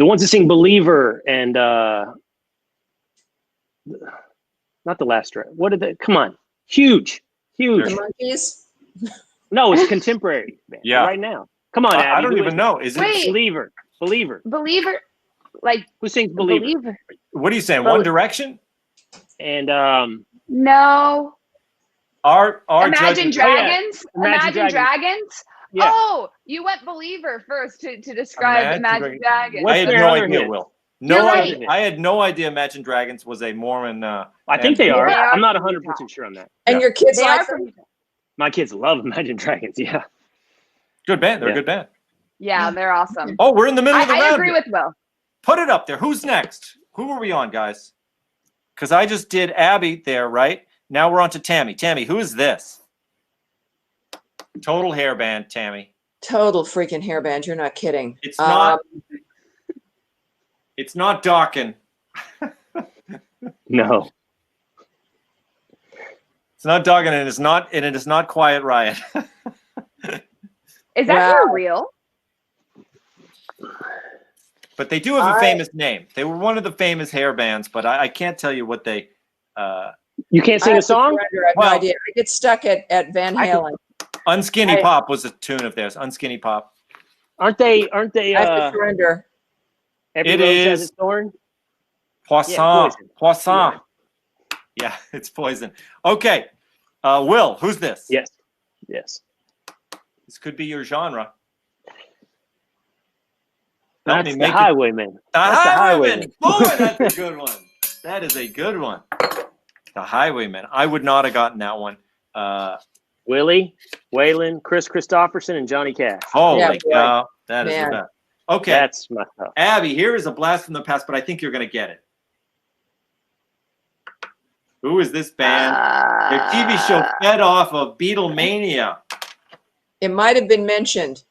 Speaker 4: ones that sing "Believer" and not the last track. What are they? Come on, huge.
Speaker 5: The Monkeys.
Speaker 4: No, it's contemporary. Man.
Speaker 2: Yeah.
Speaker 4: Right now. Come on, Abby.
Speaker 2: I don't
Speaker 4: who
Speaker 2: even
Speaker 4: is
Speaker 2: know. Is it
Speaker 3: Wait.
Speaker 4: Believer?
Speaker 3: Believer, like
Speaker 4: Who sings Believer?
Speaker 2: what are you saying? One Direction?
Speaker 4: And
Speaker 3: no.
Speaker 2: Our
Speaker 3: Imagine
Speaker 2: judges-
Speaker 3: Dragons.
Speaker 4: Imagine
Speaker 3: Imagine Dragons.
Speaker 4: Yeah.
Speaker 3: Oh, you went Believer first to describe Imagine Dragons.
Speaker 4: What's
Speaker 2: I had
Speaker 4: their
Speaker 2: no
Speaker 4: other
Speaker 2: idea,
Speaker 4: hit?
Speaker 2: Will.
Speaker 3: You're right.
Speaker 2: I had no idea Imagine Dragons was a Mormon.
Speaker 4: I think they
Speaker 3: They
Speaker 4: are.
Speaker 3: are
Speaker 4: I'm not
Speaker 3: from
Speaker 4: 100% sure on that.
Speaker 5: And
Speaker 2: Yeah.
Speaker 5: your kids
Speaker 3: They
Speaker 5: like
Speaker 3: are
Speaker 5: them?
Speaker 3: from.
Speaker 4: My kids love Imagine Dragons. Yeah.
Speaker 2: Good band. They're a
Speaker 4: Yeah.
Speaker 2: good band.
Speaker 3: Yeah, they're awesome.
Speaker 2: Oh, we're in the middle of the round.
Speaker 3: I agree
Speaker 2: here.
Speaker 3: with Will.
Speaker 2: Put it up there. Who's next? Who are we on, guys? Because I just did Abby there, right? Now we're on to Tammy. Tammy, who is this? Total hairband, Tammy.
Speaker 5: Total freaking hairband. You're not kidding.
Speaker 2: It's not. It's not Dawkins.
Speaker 4: No.
Speaker 2: It's not Dawkins, and it is not Quiet Riot.
Speaker 3: Is that for real?
Speaker 2: But they do have a famous name. They were one of the famous hair bands, but I can't tell you what they.
Speaker 4: You can't sing a song?
Speaker 5: I have no idea. I get stuck at Van Halen.
Speaker 2: Unskinny Pop was a tune of theirs. Unskinny Pop.
Speaker 4: Aren't they?
Speaker 5: I have to surrender.
Speaker 4: Every
Speaker 2: It
Speaker 4: rose
Speaker 2: is
Speaker 4: has its thorn?
Speaker 2: Poisson.
Speaker 4: Yeah,
Speaker 2: Poisson. Yeah, it's poison. Okay. Will, who's this?
Speaker 4: Yes. Yes.
Speaker 2: This could be your genre.
Speaker 4: That's the Highwayman.
Speaker 2: The
Speaker 4: Highwayman.
Speaker 2: Boy, that's a good one. That is a good one. The Highwayman. I would not have gotten that one.
Speaker 4: Willie, Waylon, Chris Christopherson, and Johnny Cash.
Speaker 2: Holy cow. That is the best. Okay.
Speaker 4: That's my stuff.
Speaker 2: Abby, here is a blast from the past, but I think you're going to get it. Who is this band? Their TV show fed off of Beatlemania.
Speaker 5: It might have been mentioned.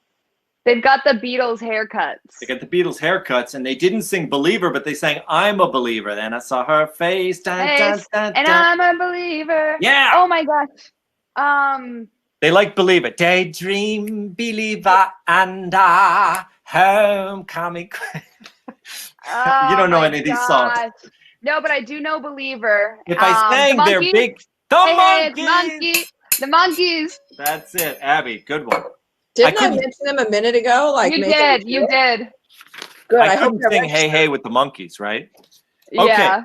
Speaker 3: They've got the Beatles haircuts.
Speaker 2: They got the Beatles haircuts, and they didn't sing Believer, but they sang I'm a Believer. Then I saw her face. Dun, dun, dun,
Speaker 3: And
Speaker 2: dun.
Speaker 3: I'm a believer.
Speaker 2: Yeah.
Speaker 3: Oh my gosh.
Speaker 2: They like Believer. Daydream, Believer, and I, Homecoming. You don't know any of these songs.
Speaker 3: No, but I do know Believer.
Speaker 2: If I sang their big...
Speaker 3: The Monkeys.
Speaker 2: That's it, Abby. Good one.
Speaker 5: Didn't I mention them a minute ago? Like
Speaker 3: you did. You did.
Speaker 5: Good.
Speaker 2: I couldn't sing Hey Hey with the Monkeys, right? Okay.
Speaker 3: Yeah.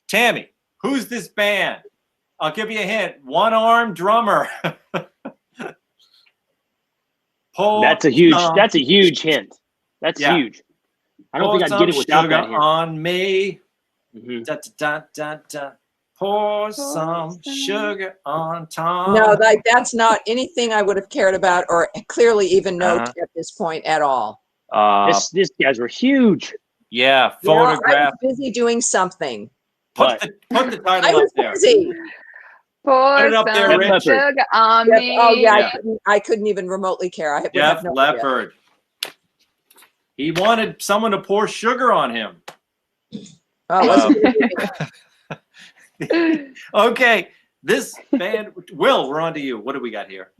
Speaker 2: Tammy, who's this band? I'll give you a hint. One-armed drummer.
Speaker 4: That's a huge hint. That's huge. I don't think I'd get it without that hint.
Speaker 2: On me.
Speaker 4: Mm-hmm.
Speaker 2: Da, da, da, da. Pour some sugar on Tom.
Speaker 5: No, that's not anything I would have cared about or clearly even note at this point at all.
Speaker 4: These guys were huge.
Speaker 2: Yeah,
Speaker 5: photograph. I was
Speaker 2: photograph.
Speaker 5: busy doing something.
Speaker 2: Put the title
Speaker 5: I was
Speaker 2: up there.
Speaker 5: busy.
Speaker 3: Pour
Speaker 2: it up there,
Speaker 3: some
Speaker 2: Rich.
Speaker 3: sugar on
Speaker 5: Yes,
Speaker 3: me.
Speaker 5: oh yeah, I couldn't even remotely care. I would
Speaker 2: Jeff
Speaker 5: have no
Speaker 2: Leppard. He wanted someone to pour sugar on him.
Speaker 5: Oh,
Speaker 2: Okay, this band. Will, we're on to you. What do we got here?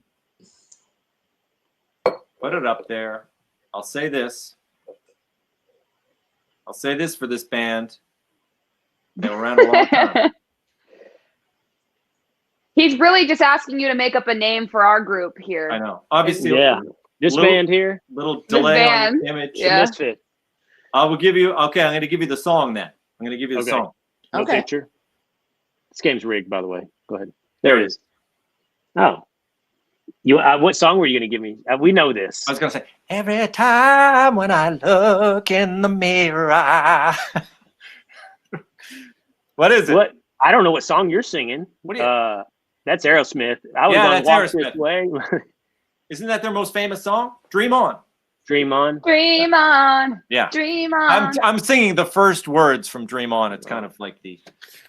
Speaker 2: Put it up there. I'll say this. I'll say this for this band. They were around a long time.
Speaker 3: He's really just asking you to make up a name for our group here.
Speaker 2: I know. Obviously,
Speaker 4: Yeah. This band here.
Speaker 2: Little delay on the image.
Speaker 3: Yeah.
Speaker 4: Misfit.
Speaker 2: I will give you. Okay, I'm going to give you the song then. I'm going to give you the song.
Speaker 4: No
Speaker 5: Okay.
Speaker 4: picture. This game's rigged, by the way. Go ahead. There it is. Oh. You. What song were you going to give me? We know this.
Speaker 2: I was going to say, every time when I look in the mirror. What is it?
Speaker 4: What? I don't know what song you're singing.
Speaker 2: What do you?
Speaker 4: That's Aerosmith. I was
Speaker 2: Yeah,
Speaker 4: on
Speaker 2: that's
Speaker 4: Walk
Speaker 2: Aerosmith.
Speaker 4: This Way.
Speaker 2: Isn't that their most famous song? Dream On.
Speaker 4: Dream On.
Speaker 3: Dream on.
Speaker 2: Yeah.
Speaker 3: Dream on.
Speaker 2: I'm singing the first words from Dream On. It's kind of like the.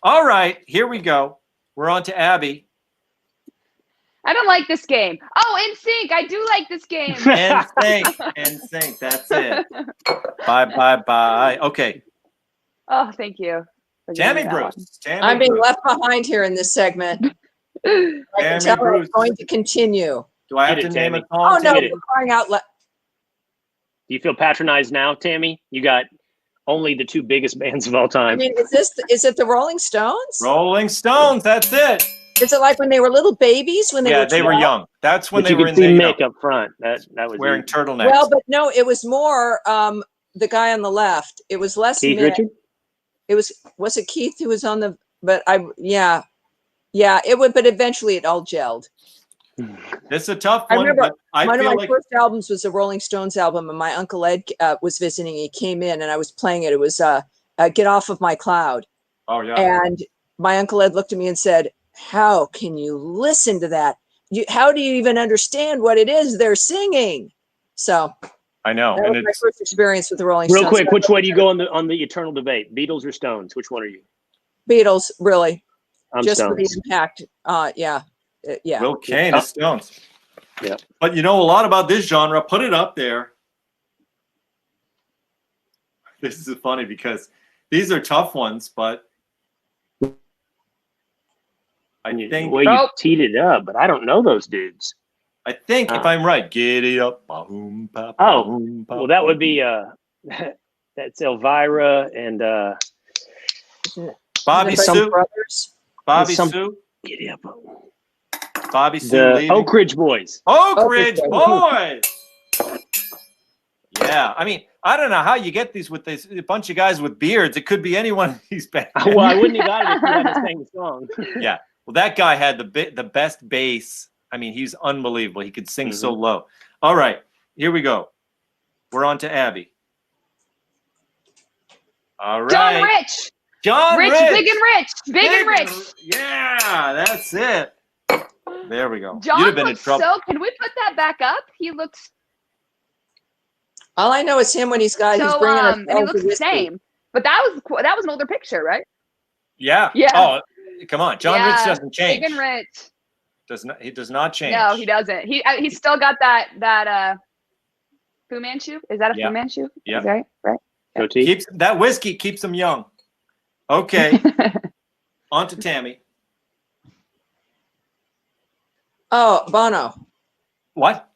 Speaker 2: All right, here we go. We're on to Abby.
Speaker 3: I don't like this game. Oh, NSYNC. I do like this game.
Speaker 2: NSYNC. That's it. Bye. Okay.
Speaker 3: Oh, thank you.
Speaker 2: Tammy Bruce.
Speaker 5: I'm being left behind here in this segment. I can tell it's going to continue.
Speaker 2: Do I have
Speaker 4: Get
Speaker 2: to
Speaker 4: it,
Speaker 2: name
Speaker 4: Tammy.
Speaker 2: a song?
Speaker 5: Oh no,
Speaker 4: Get it.
Speaker 5: we're crying out loud.
Speaker 4: Do you feel patronized now, Tammy? You got only the two biggest bands of all
Speaker 5: I
Speaker 4: time.
Speaker 5: mean, is it the Rolling Stones?
Speaker 2: Rolling Stones. That's it.
Speaker 5: Is it like when they were little babies? When they were
Speaker 2: they were young. That's when
Speaker 4: But
Speaker 2: they
Speaker 4: you
Speaker 2: were
Speaker 4: could
Speaker 2: in
Speaker 4: see
Speaker 2: the
Speaker 4: Mick up front. That was
Speaker 2: wearing
Speaker 4: easy.
Speaker 2: turtlenecks.
Speaker 5: Well, but no, it was more the guy on the left. It was less
Speaker 4: Keith
Speaker 5: Mick.
Speaker 4: Richard?
Speaker 5: It was it Keith who was on the, but it would, but eventually it all gelled.
Speaker 2: This is a tough
Speaker 5: I
Speaker 2: one.
Speaker 5: remember
Speaker 2: But I
Speaker 5: one of
Speaker 2: feel
Speaker 5: my
Speaker 2: like
Speaker 5: first albums was a Rolling Stones album, and my Uncle Ed was visiting. He came in and I was playing it. It was Get Off of My Cloud.
Speaker 2: oh yeah.
Speaker 5: And my Uncle Ed looked at me and said, how can you listen to that? How do you even understand what it is they're singing? So
Speaker 2: I know.
Speaker 5: that
Speaker 2: And
Speaker 5: was my
Speaker 2: it's
Speaker 5: first experience with the Rolling
Speaker 4: Real
Speaker 5: Stones.
Speaker 4: quick, which way do you go on the eternal debate? Beatles or Stones? Which one are you?
Speaker 5: Beatles, really.
Speaker 4: I'm
Speaker 5: Just for the
Speaker 4: Stones.
Speaker 5: impact. Yeah.
Speaker 2: Will Cain is Stones.
Speaker 4: Yeah.
Speaker 2: But you know a lot about this genre. Put it up there. This is funny because these are tough ones, but I think
Speaker 4: Well, you teed it up, but I don't know those dudes.
Speaker 2: I think if I'm right, giddy up. Boom, pop,
Speaker 4: Oh,
Speaker 2: boom, pop,
Speaker 4: well, that would
Speaker 2: boom.
Speaker 4: be that's Elvira and
Speaker 2: Bobby
Speaker 5: Some
Speaker 2: Sue.
Speaker 5: brothers.
Speaker 2: Bobby
Speaker 4: some-
Speaker 2: Sue.
Speaker 4: Giddy Up.
Speaker 2: Bobby Sue.
Speaker 4: The
Speaker 2: leaving.
Speaker 4: Oak Ridge Boys.
Speaker 2: Oak Ridge Boys. Yeah, I mean, I don't know how you get these with this a bunch of guys with beards. It could be any one of these bands.
Speaker 4: Well, I wouldn't have got it if you hadn't sang the song.
Speaker 2: Yeah. Well, that guy had the best bass. I mean, he's unbelievable. He could sing so low. All right, here we go. We're on to Abby. All right.
Speaker 3: John Rich.
Speaker 2: John
Speaker 3: Rich,
Speaker 2: Rich.
Speaker 3: big and rich. Big and rich.
Speaker 2: Yeah, that's it. There we go. You'd
Speaker 3: John
Speaker 2: have been in
Speaker 3: looks
Speaker 2: trouble.
Speaker 3: so. Can we put that back up? He looks
Speaker 5: All I know is him when he's got, he's
Speaker 3: so.
Speaker 5: bringing us
Speaker 3: And he
Speaker 5: all
Speaker 3: looks
Speaker 5: the
Speaker 3: the same. But that was an older picture, right?
Speaker 2: Yeah.
Speaker 3: Yeah.
Speaker 2: Oh, come on. John Rich doesn't change.
Speaker 3: Big and rich.
Speaker 2: He does not change.
Speaker 3: No, he doesn't. He's still got that Fu Manchu. Is that a Fu Manchu?
Speaker 2: Yeah.
Speaker 3: Is that right?
Speaker 2: Keeps that whiskey keeps him young. Okay. On to Tammy.
Speaker 5: Oh, Bono.
Speaker 2: What?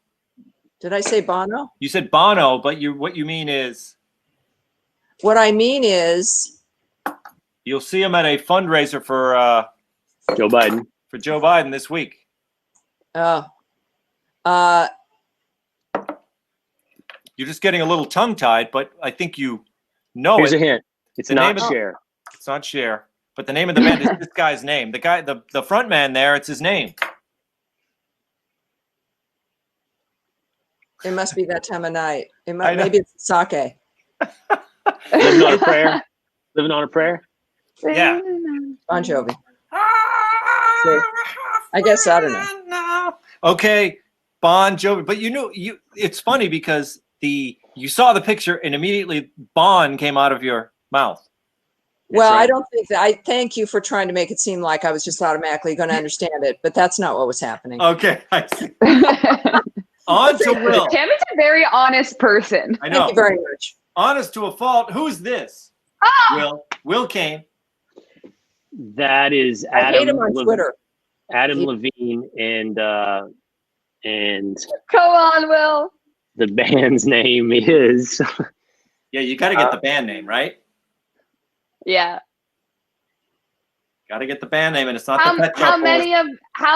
Speaker 5: Did I say Bono?
Speaker 2: You said Bono, but what you mean is
Speaker 5: What I mean is
Speaker 2: you'll see him at a fundraiser for
Speaker 4: Joe Biden.
Speaker 2: For Joe Biden this week.
Speaker 5: You're
Speaker 2: just getting a little tongue-tied, but I think you know
Speaker 4: Here's
Speaker 2: it.
Speaker 4: a hint. It's
Speaker 2: The
Speaker 4: not
Speaker 2: name of-
Speaker 4: Cher.
Speaker 2: It's not Cher, but the name of the band is this guy's name. The guy, the front man there, it's his name.
Speaker 5: It must be that time of night.
Speaker 2: know.
Speaker 5: Maybe it's sake.
Speaker 4: Living on a prayer. Living on a prayer.
Speaker 2: Yeah.
Speaker 5: Bon Jovi. See, I guess I don't know.
Speaker 2: Okay, Bon Jovi, but it's funny because you saw the picture and immediately Bon came out of your mouth.
Speaker 5: Well,
Speaker 2: right.
Speaker 5: I don't think that. I thank you for trying to make it seem like I was just automatically going to understand it, but that's not what was happening.
Speaker 2: Okay, I see. On to Will.
Speaker 3: Tammy's a very honest person.
Speaker 2: I know.
Speaker 5: Thank you very much.
Speaker 2: Honest to a fault. Who's this? Will Cain.
Speaker 4: That is
Speaker 5: I hate him
Speaker 4: Adam
Speaker 5: on Twitter.
Speaker 4: Adam Levine and
Speaker 3: Go on, Will.
Speaker 4: the band's name is
Speaker 2: Yeah, you got to get the band name, right?
Speaker 3: Yeah.
Speaker 2: Got to get the band name, and it's not
Speaker 3: How
Speaker 2: the Pet Shop Boys.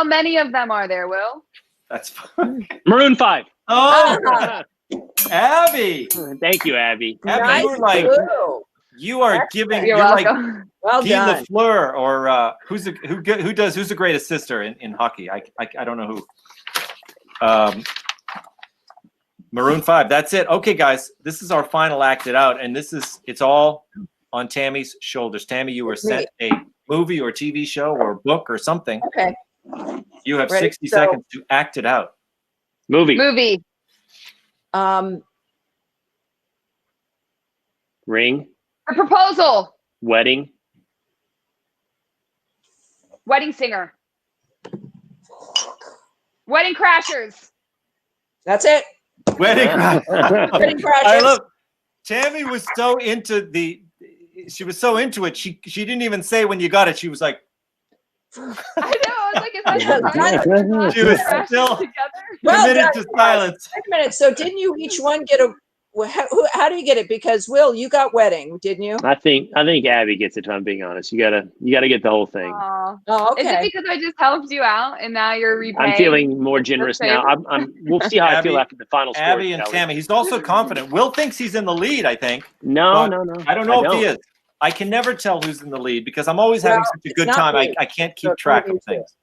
Speaker 3: many of them are there, Will?
Speaker 2: That's fine.
Speaker 4: Maroon 5.
Speaker 2: Oh, Abby.
Speaker 4: Thank you, Abby.
Speaker 2: Abby,
Speaker 5: Nice
Speaker 2: you were like,
Speaker 5: clue.
Speaker 2: you are giving.
Speaker 3: You're
Speaker 2: You're like
Speaker 3: welcome.
Speaker 5: Well
Speaker 2: Guy
Speaker 5: done.
Speaker 2: Lafleur, or who's the greatest sister in hockey? I don't know who. Maroon 5. That's it. Okay, guys, this is our final acted out, and it's all on Tammy's shoulders. Tammy, you were sent a movie or TV show or book or something.
Speaker 5: Okay.
Speaker 2: You have
Speaker 5: Ready?
Speaker 2: 60 seconds to act it out.
Speaker 4: Movie. Ring.
Speaker 3: A proposal.
Speaker 4: Wedding.
Speaker 3: Wedding singer. Wedding crashers.
Speaker 5: That's it.
Speaker 2: Wedding.
Speaker 5: Wedding crashers.
Speaker 2: I love. Tammy was so into she was so into it. She didn't even say when you got it. She was like,
Speaker 3: I know. I was like, is that right?
Speaker 2: she was still
Speaker 3: together?
Speaker 5: Well
Speaker 2: committed
Speaker 5: done,
Speaker 2: to silence.
Speaker 5: Wait a minute. So didn't you each one get a How do you get it? Because Will, you got wedding, didn't you?
Speaker 4: I think Abby gets it. If I'm being honest, you gotta get the whole thing.
Speaker 3: Oh,
Speaker 5: okay.
Speaker 3: Is it because I just helped you out and now you're repaying?
Speaker 4: I'm feeling more generous now. We'll see how I feel after the final score.
Speaker 2: Abby and Tammy. He's also confident. Will thinks he's in the lead, I think.
Speaker 4: No.
Speaker 2: I don't know if he is. I can never tell who's in the lead because I'm always having such a good time. I can't keep track of things.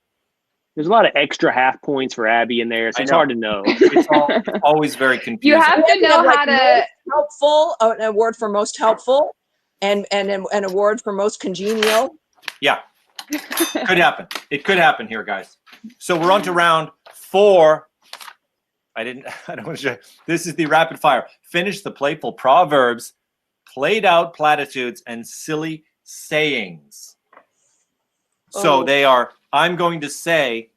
Speaker 4: There's a lot of extra half points for Abby in there, so it's hard to know.
Speaker 2: It's always very confusing.
Speaker 3: You have to know how to
Speaker 5: helpful, an award for most helpful, and an award for most congenial.
Speaker 2: Yeah, could happen. It could happen here, guys. So we're on to round 4. I don't want to show. This is the rapid fire. Finish the playful proverbs, played out platitudes, and silly sayings. So they are. I'm going to say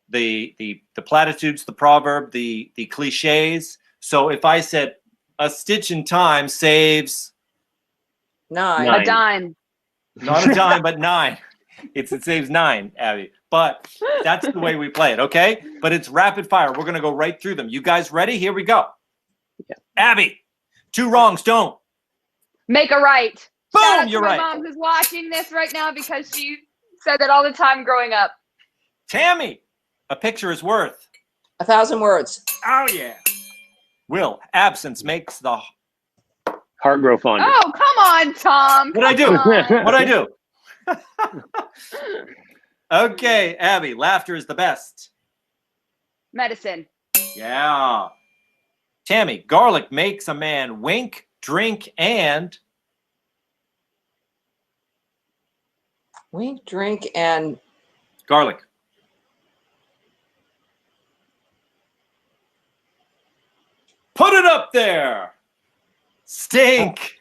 Speaker 2: the platitudes, the proverb, the cliches. So if I said a stitch in time saves
Speaker 5: 9.
Speaker 3: a dime.
Speaker 2: Not a dime, but 9. It saves 9, Abby. But that's the way we play it, okay? But it's rapid fire. We're gonna go right through them. You guys ready? Here we go. Yeah. Abby, 2 wrongs don't
Speaker 3: make a right.
Speaker 2: Boom,
Speaker 3: Shout out
Speaker 2: you're
Speaker 3: to my
Speaker 2: right.
Speaker 3: mom who's watching this right now because she said that all the time growing up.
Speaker 2: Tammy, a picture is worth
Speaker 5: 1,000 words.
Speaker 2: Oh yeah. Will, absence makes the
Speaker 4: heart grow fonder.
Speaker 3: Oh, come on, Tom.
Speaker 2: What'd I do?
Speaker 3: Come
Speaker 2: What'd I do? Okay, Abby, laughter is the best.
Speaker 3: Medicine.
Speaker 2: Yeah. Tammy, garlic makes a man wink, drink, and
Speaker 5: Wink, drink, and
Speaker 2: garlic. Put it up there. Stink.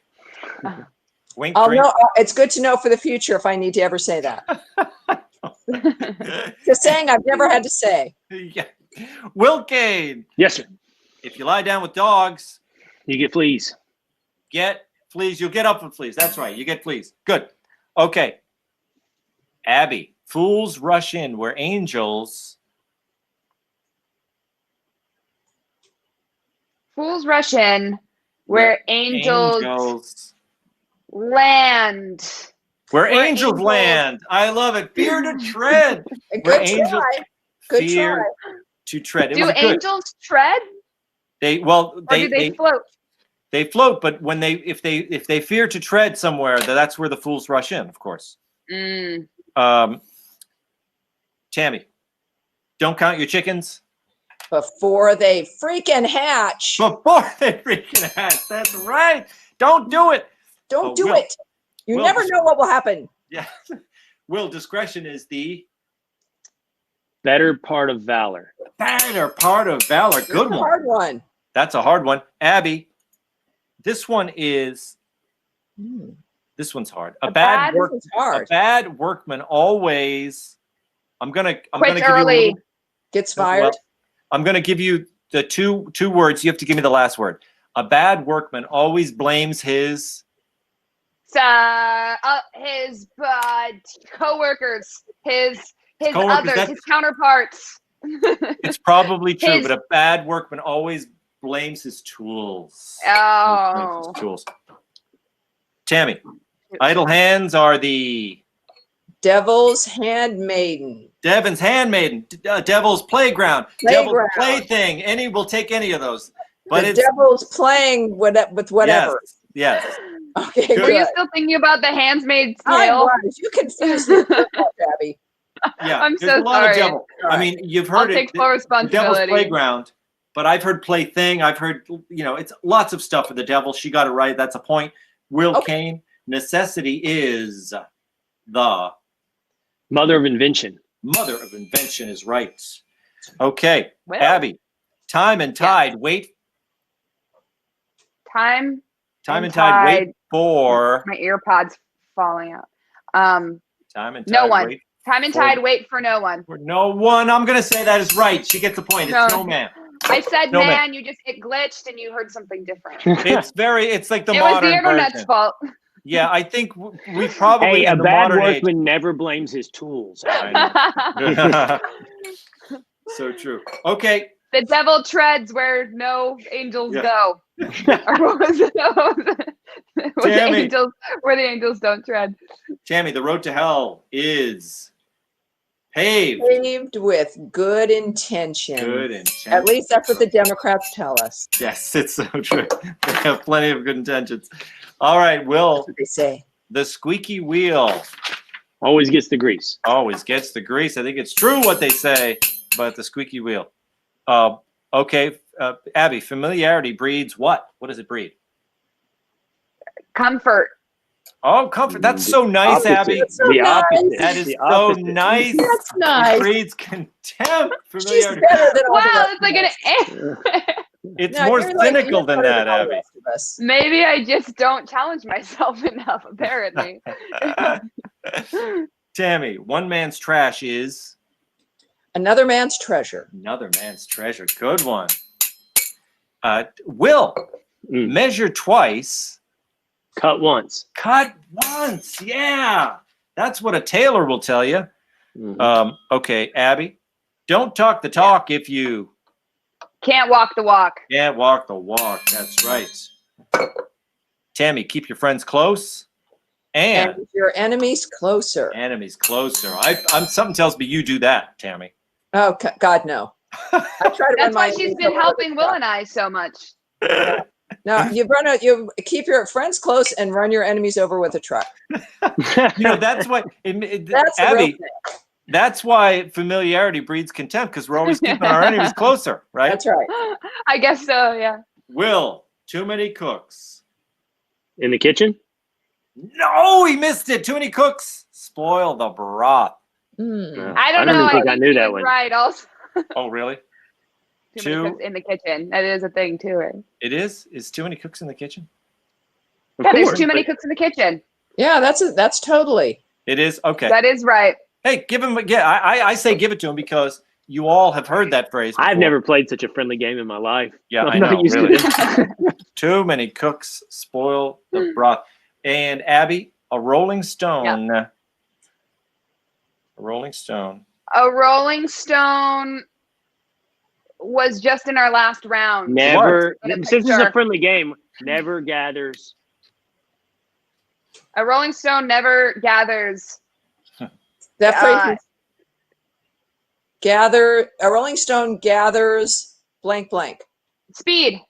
Speaker 2: Wink, drink.
Speaker 5: No, it's good to know for the future if I need to ever say that. Just saying, I've never had to say.
Speaker 2: Yeah. Will Cain.
Speaker 4: Yes, sir.
Speaker 2: If you lie down with dogs,
Speaker 4: you get fleas.
Speaker 2: Get fleas. You'll get up with fleas. That's right. You get fleas. Good. Okay. Abby, fools rush in where angels.
Speaker 3: Fools rush in where angels land.
Speaker 2: Where angels land. I love it. Fear to tread. Where angels fear to tread.
Speaker 3: Do angels tread?
Speaker 2: They
Speaker 3: do they float?
Speaker 2: They float, but when if they fear to tread somewhere, that's where the fools rush in, of course. Tammy, don't count your chickens
Speaker 5: before they freaking hatch.
Speaker 2: Before they freaking hatch. That's right. Don't do it.
Speaker 5: Don't do it. You never know what will happen.
Speaker 2: Yeah. Will, discretion is the
Speaker 4: better part of valor.
Speaker 2: Better part of valor. Good one.
Speaker 5: Hard one.
Speaker 2: That's a hard one. Abby, this one is. This one's hard. A bad workman always. I'm gonna give you
Speaker 5: gets fired.
Speaker 2: I'm gonna give you the two words. You have to give me the last word. A bad workman always blames his
Speaker 3: coworkers, his others, his counterparts.
Speaker 2: It's probably true, but a bad workman always blames his tools.
Speaker 3: Oh.
Speaker 2: His tools. Tammy, idle hands are the
Speaker 5: devil's handmaiden.
Speaker 2: Devin's handmaiden. Devil's playground. Devil's plaything. Any will take any of those. But
Speaker 5: the devil's playing with whatever.
Speaker 2: Yes.
Speaker 5: Okay.
Speaker 3: Were you still thinking about the Handmaid's Tale?
Speaker 5: I was. You confused me, Abby.
Speaker 2: Yeah,
Speaker 3: I'm
Speaker 2: so
Speaker 3: sorry.
Speaker 2: Devil. I mean, you've heard
Speaker 3: I'll take full responsibility.
Speaker 2: Devil's playground, but I've heard plaything. I've heard, it's lots of stuff with the devil. She got it right. That's a point. Will Cain, necessity is the
Speaker 4: mother of invention.
Speaker 2: Mother of invention is right. Okay, well, Abby, time and tide wait.
Speaker 3: Time
Speaker 2: and tide wait for.
Speaker 3: My ear pod's falling out.
Speaker 2: Time and tide
Speaker 3: no one.
Speaker 2: Wait
Speaker 3: time and tide wait for no one.
Speaker 2: For no one. I'm gonna say that is right. She gets the point. It's no man.
Speaker 3: I said man. You just it glitched and you heard something different.
Speaker 2: It's like the
Speaker 3: it
Speaker 2: modern
Speaker 3: was the internet's
Speaker 2: version.
Speaker 3: fault.
Speaker 2: Yeah, I think we probably.
Speaker 4: Hey, a bad workman never blames his tools.
Speaker 2: So true. Okay,
Speaker 3: The devil treads where no angels go. Or what was it? Where the angels don't tread.
Speaker 2: Tammy, the road to hell is paved.
Speaker 5: Paved with good intention.
Speaker 2: Good intention.
Speaker 5: At least that's what the Democrats tell us.
Speaker 2: Yes, it's so true. They have plenty of good intentions. All right, Will.
Speaker 5: That's what they say.
Speaker 2: The squeaky wheel
Speaker 4: Always gets the grease.
Speaker 2: always gets the grease. I think it's true what they say, but the squeaky wheel. Okay, Abby, familiarity breeds what? What does it breed?
Speaker 3: Comfort.
Speaker 2: Oh, comfort. That's so nice,
Speaker 4: Opposite.
Speaker 2: Abby.
Speaker 5: That's so
Speaker 4: The
Speaker 5: nice.
Speaker 4: opposite.
Speaker 2: That is
Speaker 4: The
Speaker 2: so
Speaker 4: opposite.
Speaker 2: nice.
Speaker 5: That's
Speaker 2: It
Speaker 5: nice.
Speaker 2: breeds contempt.
Speaker 5: She's
Speaker 2: Familiarity.
Speaker 5: better than all the
Speaker 3: Wow,
Speaker 5: rest
Speaker 3: it's like
Speaker 5: of us.
Speaker 2: It's
Speaker 5: No,
Speaker 2: more
Speaker 5: you're like-
Speaker 2: cynical
Speaker 5: you're
Speaker 2: than
Speaker 5: better
Speaker 2: that,
Speaker 5: all the
Speaker 2: Abby.
Speaker 5: rest of us.
Speaker 3: Maybe I just don't challenge myself enough, apparently.
Speaker 2: Tammy, one man's trash is
Speaker 5: Another man's treasure.
Speaker 2: another man's treasure. Good one. Will, measure twice,
Speaker 4: Cut once.
Speaker 2: cut once. Yeah, that's what a tailor will tell you. Okay, Abby, don't talk the talk if you
Speaker 3: Can't walk the walk.
Speaker 2: can't walk the walk. That's right. Tammy, keep your friends close and
Speaker 5: And your enemies closer.
Speaker 2: enemies closer. I'm something tells me you do that, Tammy.
Speaker 5: Oh, God, no. I try to run
Speaker 3: That's why
Speaker 5: my
Speaker 3: she's
Speaker 5: enemies
Speaker 3: been
Speaker 5: over with
Speaker 3: helping
Speaker 5: a
Speaker 3: Will
Speaker 5: truck.
Speaker 3: and I so much.
Speaker 5: No, you keep your friends close and run your enemies over with a truck.
Speaker 2: You know, that's why
Speaker 5: That's the real
Speaker 2: Abby,
Speaker 5: thing.
Speaker 2: that's why familiarity breeds contempt, because we're always keeping our enemies closer, right?
Speaker 5: That's right.
Speaker 3: I guess so, yeah.
Speaker 2: Will, too many cooks.
Speaker 4: In the kitchen?
Speaker 2: No, he missed it. Too many cooks spoil the broth.
Speaker 3: I don't know.
Speaker 4: even think I
Speaker 3: think
Speaker 4: knew
Speaker 3: he
Speaker 4: that
Speaker 3: was
Speaker 4: one.
Speaker 3: right. Also,
Speaker 2: Oh, really?
Speaker 3: too many cooks in the kitchen. That is a thing too, right?
Speaker 2: It is? Is too many cooks in the kitchen?
Speaker 4: Of
Speaker 3: Yeah, there's
Speaker 4: course,
Speaker 3: too many
Speaker 4: but-
Speaker 3: cooks in the kitchen.
Speaker 5: Yeah, that's totally.
Speaker 2: It is? Okay.
Speaker 3: That is right.
Speaker 2: Hey, give him, yeah, I say give it to him because you all have heard that phrase before.
Speaker 4: I've never played such a friendly game in my life.
Speaker 2: Yeah,
Speaker 4: I'm
Speaker 2: I
Speaker 4: not
Speaker 2: know,
Speaker 4: used to
Speaker 2: really.
Speaker 4: this.
Speaker 2: Too many cooks spoil the broth. And Abby, a Rolling Stone. A Rolling Stone.
Speaker 3: A Rolling Stone was just in our last round.
Speaker 4: Never,
Speaker 3: What?
Speaker 4: since this is a
Speaker 3: Picture.
Speaker 4: friendly game, never gathers.
Speaker 3: A Rolling Stone never gathers.
Speaker 5: That phrase is a Rolling Stone gathers blank blank.
Speaker 3: Speed.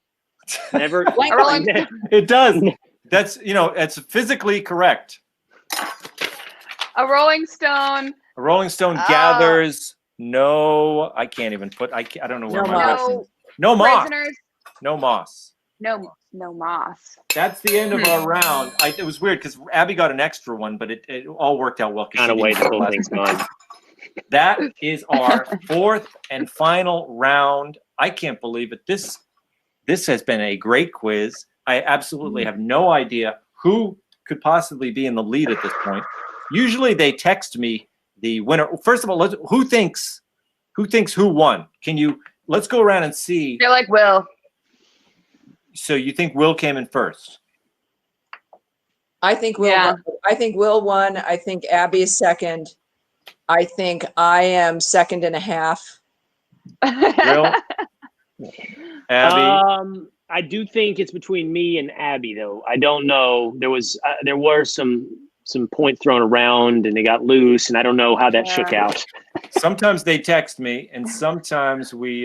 Speaker 4: Never.
Speaker 5: Blank
Speaker 3: A Rolling
Speaker 5: blank.
Speaker 2: It does. That's, you know, it's physically correct.
Speaker 3: A Rolling Stone.
Speaker 2: A Rolling Stone gathers no, I can't even put, I don't know where
Speaker 5: No
Speaker 2: my
Speaker 5: moss.
Speaker 2: mouse is. No moss.
Speaker 3: Prisoners.
Speaker 2: No moss.
Speaker 3: No moss.
Speaker 2: That's the end of our round. It was weird because Abby got an extra one, but it all worked out well. 'Cause
Speaker 4: Kind of
Speaker 2: she
Speaker 4: way
Speaker 2: didn't
Speaker 4: the
Speaker 2: get
Speaker 4: whole
Speaker 2: last
Speaker 4: thing's
Speaker 2: one.
Speaker 4: gone.
Speaker 2: That is our fourth and final round. I can't believe it. This has been a great quiz. I absolutely have no idea who could possibly be in the lead at this point. Usually they text me the winner. First of all, who thinks who won? Let's go around and see.
Speaker 3: You're like Will.
Speaker 2: So you think Will came in first?
Speaker 5: I think Will.
Speaker 3: Yeah.
Speaker 5: Won. I think Will won. I think Abby is second. I think I am second and a half.
Speaker 2: Will? Abby?
Speaker 4: I do think it's between me and Abby, though. I don't know. There were some points thrown around, and they got loose, and I don't know how that shook out.
Speaker 2: Sometimes they text me, and sometimes we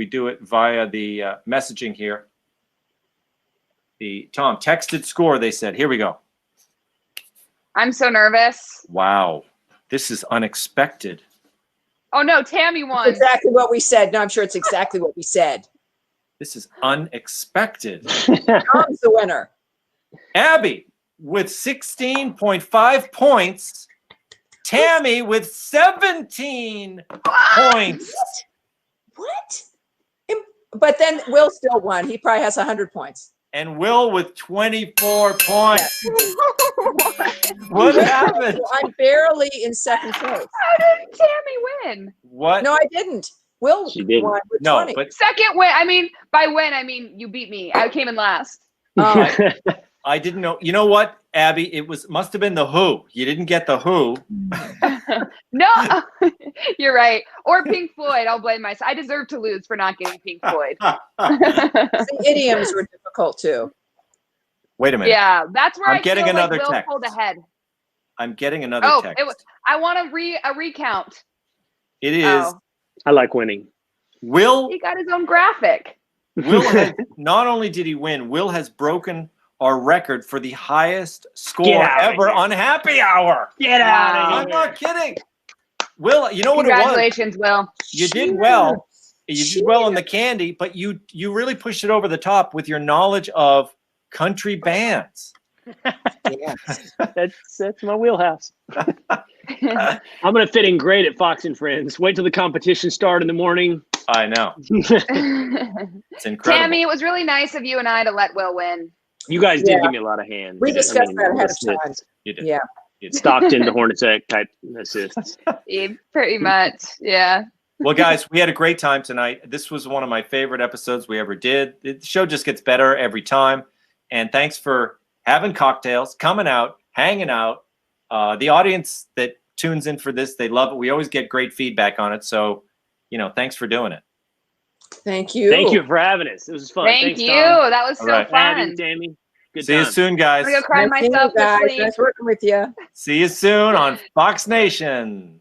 Speaker 2: do it via the messaging here. The Tom texted score. They said, "Here we go."
Speaker 3: I'm so nervous.
Speaker 2: Wow, this is unexpected.
Speaker 3: Oh no, Tammy won.
Speaker 5: Exactly what we said. No, I'm sure it's exactly what we said.
Speaker 2: This is unexpected.
Speaker 5: Tom's the winner.
Speaker 2: Abby with 16.5 points. Tammy with 17 points.
Speaker 5: What? But then Will still won. He probably has 100 points.
Speaker 2: And Will with 24 points. What happened?
Speaker 5: So I'm barely in second place.
Speaker 3: How did Tammy win?
Speaker 2: What?
Speaker 5: No, I didn't. Will
Speaker 4: She didn't.
Speaker 5: won with
Speaker 2: No,
Speaker 5: 20.
Speaker 2: but
Speaker 3: Second win. I mean, by win, I mean you beat me. I came in last.
Speaker 5: Oh,
Speaker 2: I didn't know. You know what, Abby? It must have been the Who. You didn't get the Who.
Speaker 3: No, you're right. Or Pink Floyd. I'll blame myself. I deserve to lose for not getting Pink Floyd.
Speaker 5: The idioms were difficult too.
Speaker 2: Wait a minute.
Speaker 3: Yeah, that's where
Speaker 2: I'm getting
Speaker 3: feel
Speaker 2: another
Speaker 3: like Will
Speaker 2: text.
Speaker 3: pulled ahead.
Speaker 2: I'm getting another text.
Speaker 3: I want a recount.
Speaker 2: It is.
Speaker 3: Oh.
Speaker 4: I like winning.
Speaker 2: Will.
Speaker 3: He got his own graphic.
Speaker 2: Will has, not only did he win, Will has broken our record for the highest score ever on Happy Hour.
Speaker 4: Get out of here.
Speaker 2: I'm not kidding. Will, you know what it was?
Speaker 3: Congratulations, Will.
Speaker 2: You did well. You did well on the candy, but you really pushed it over the top with your knowledge of country bands.
Speaker 4: Yeah. That's my wheelhouse. I'm gonna fit in great at Fox and Friends. Wait till the competition start in the morning.
Speaker 2: I know. It's incredible.
Speaker 3: Tammy, it was really nice of you and I to let Will win.
Speaker 4: You guys did give me a lot of hands.
Speaker 5: We discussed that ahead of time.
Speaker 2: You did.
Speaker 5: Yeah.
Speaker 4: Stockton to Hornacek type assists.
Speaker 3: Pretty much, yeah.
Speaker 2: Well, guys, we had a great time tonight. This was one of my favorite episodes we ever did. The show just gets better every time. And thanks for having cocktails, coming out, hanging out. The audience that tunes in for this, they love it. We always get great feedback on it. So, thanks for doing it.
Speaker 5: Thank you.
Speaker 4: Thank you for having us. It was fun.
Speaker 3: Thank you.
Speaker 4: Tom.
Speaker 3: That was so fun.
Speaker 4: Abby, Tammy. Good
Speaker 2: See you
Speaker 4: time.
Speaker 2: soon, guys.
Speaker 3: I'm going to go cry
Speaker 5: Nice seeing
Speaker 3: myself
Speaker 5: you guys.
Speaker 3: to sleep.
Speaker 5: Nice working with you.
Speaker 2: See you soon on Fox Nation.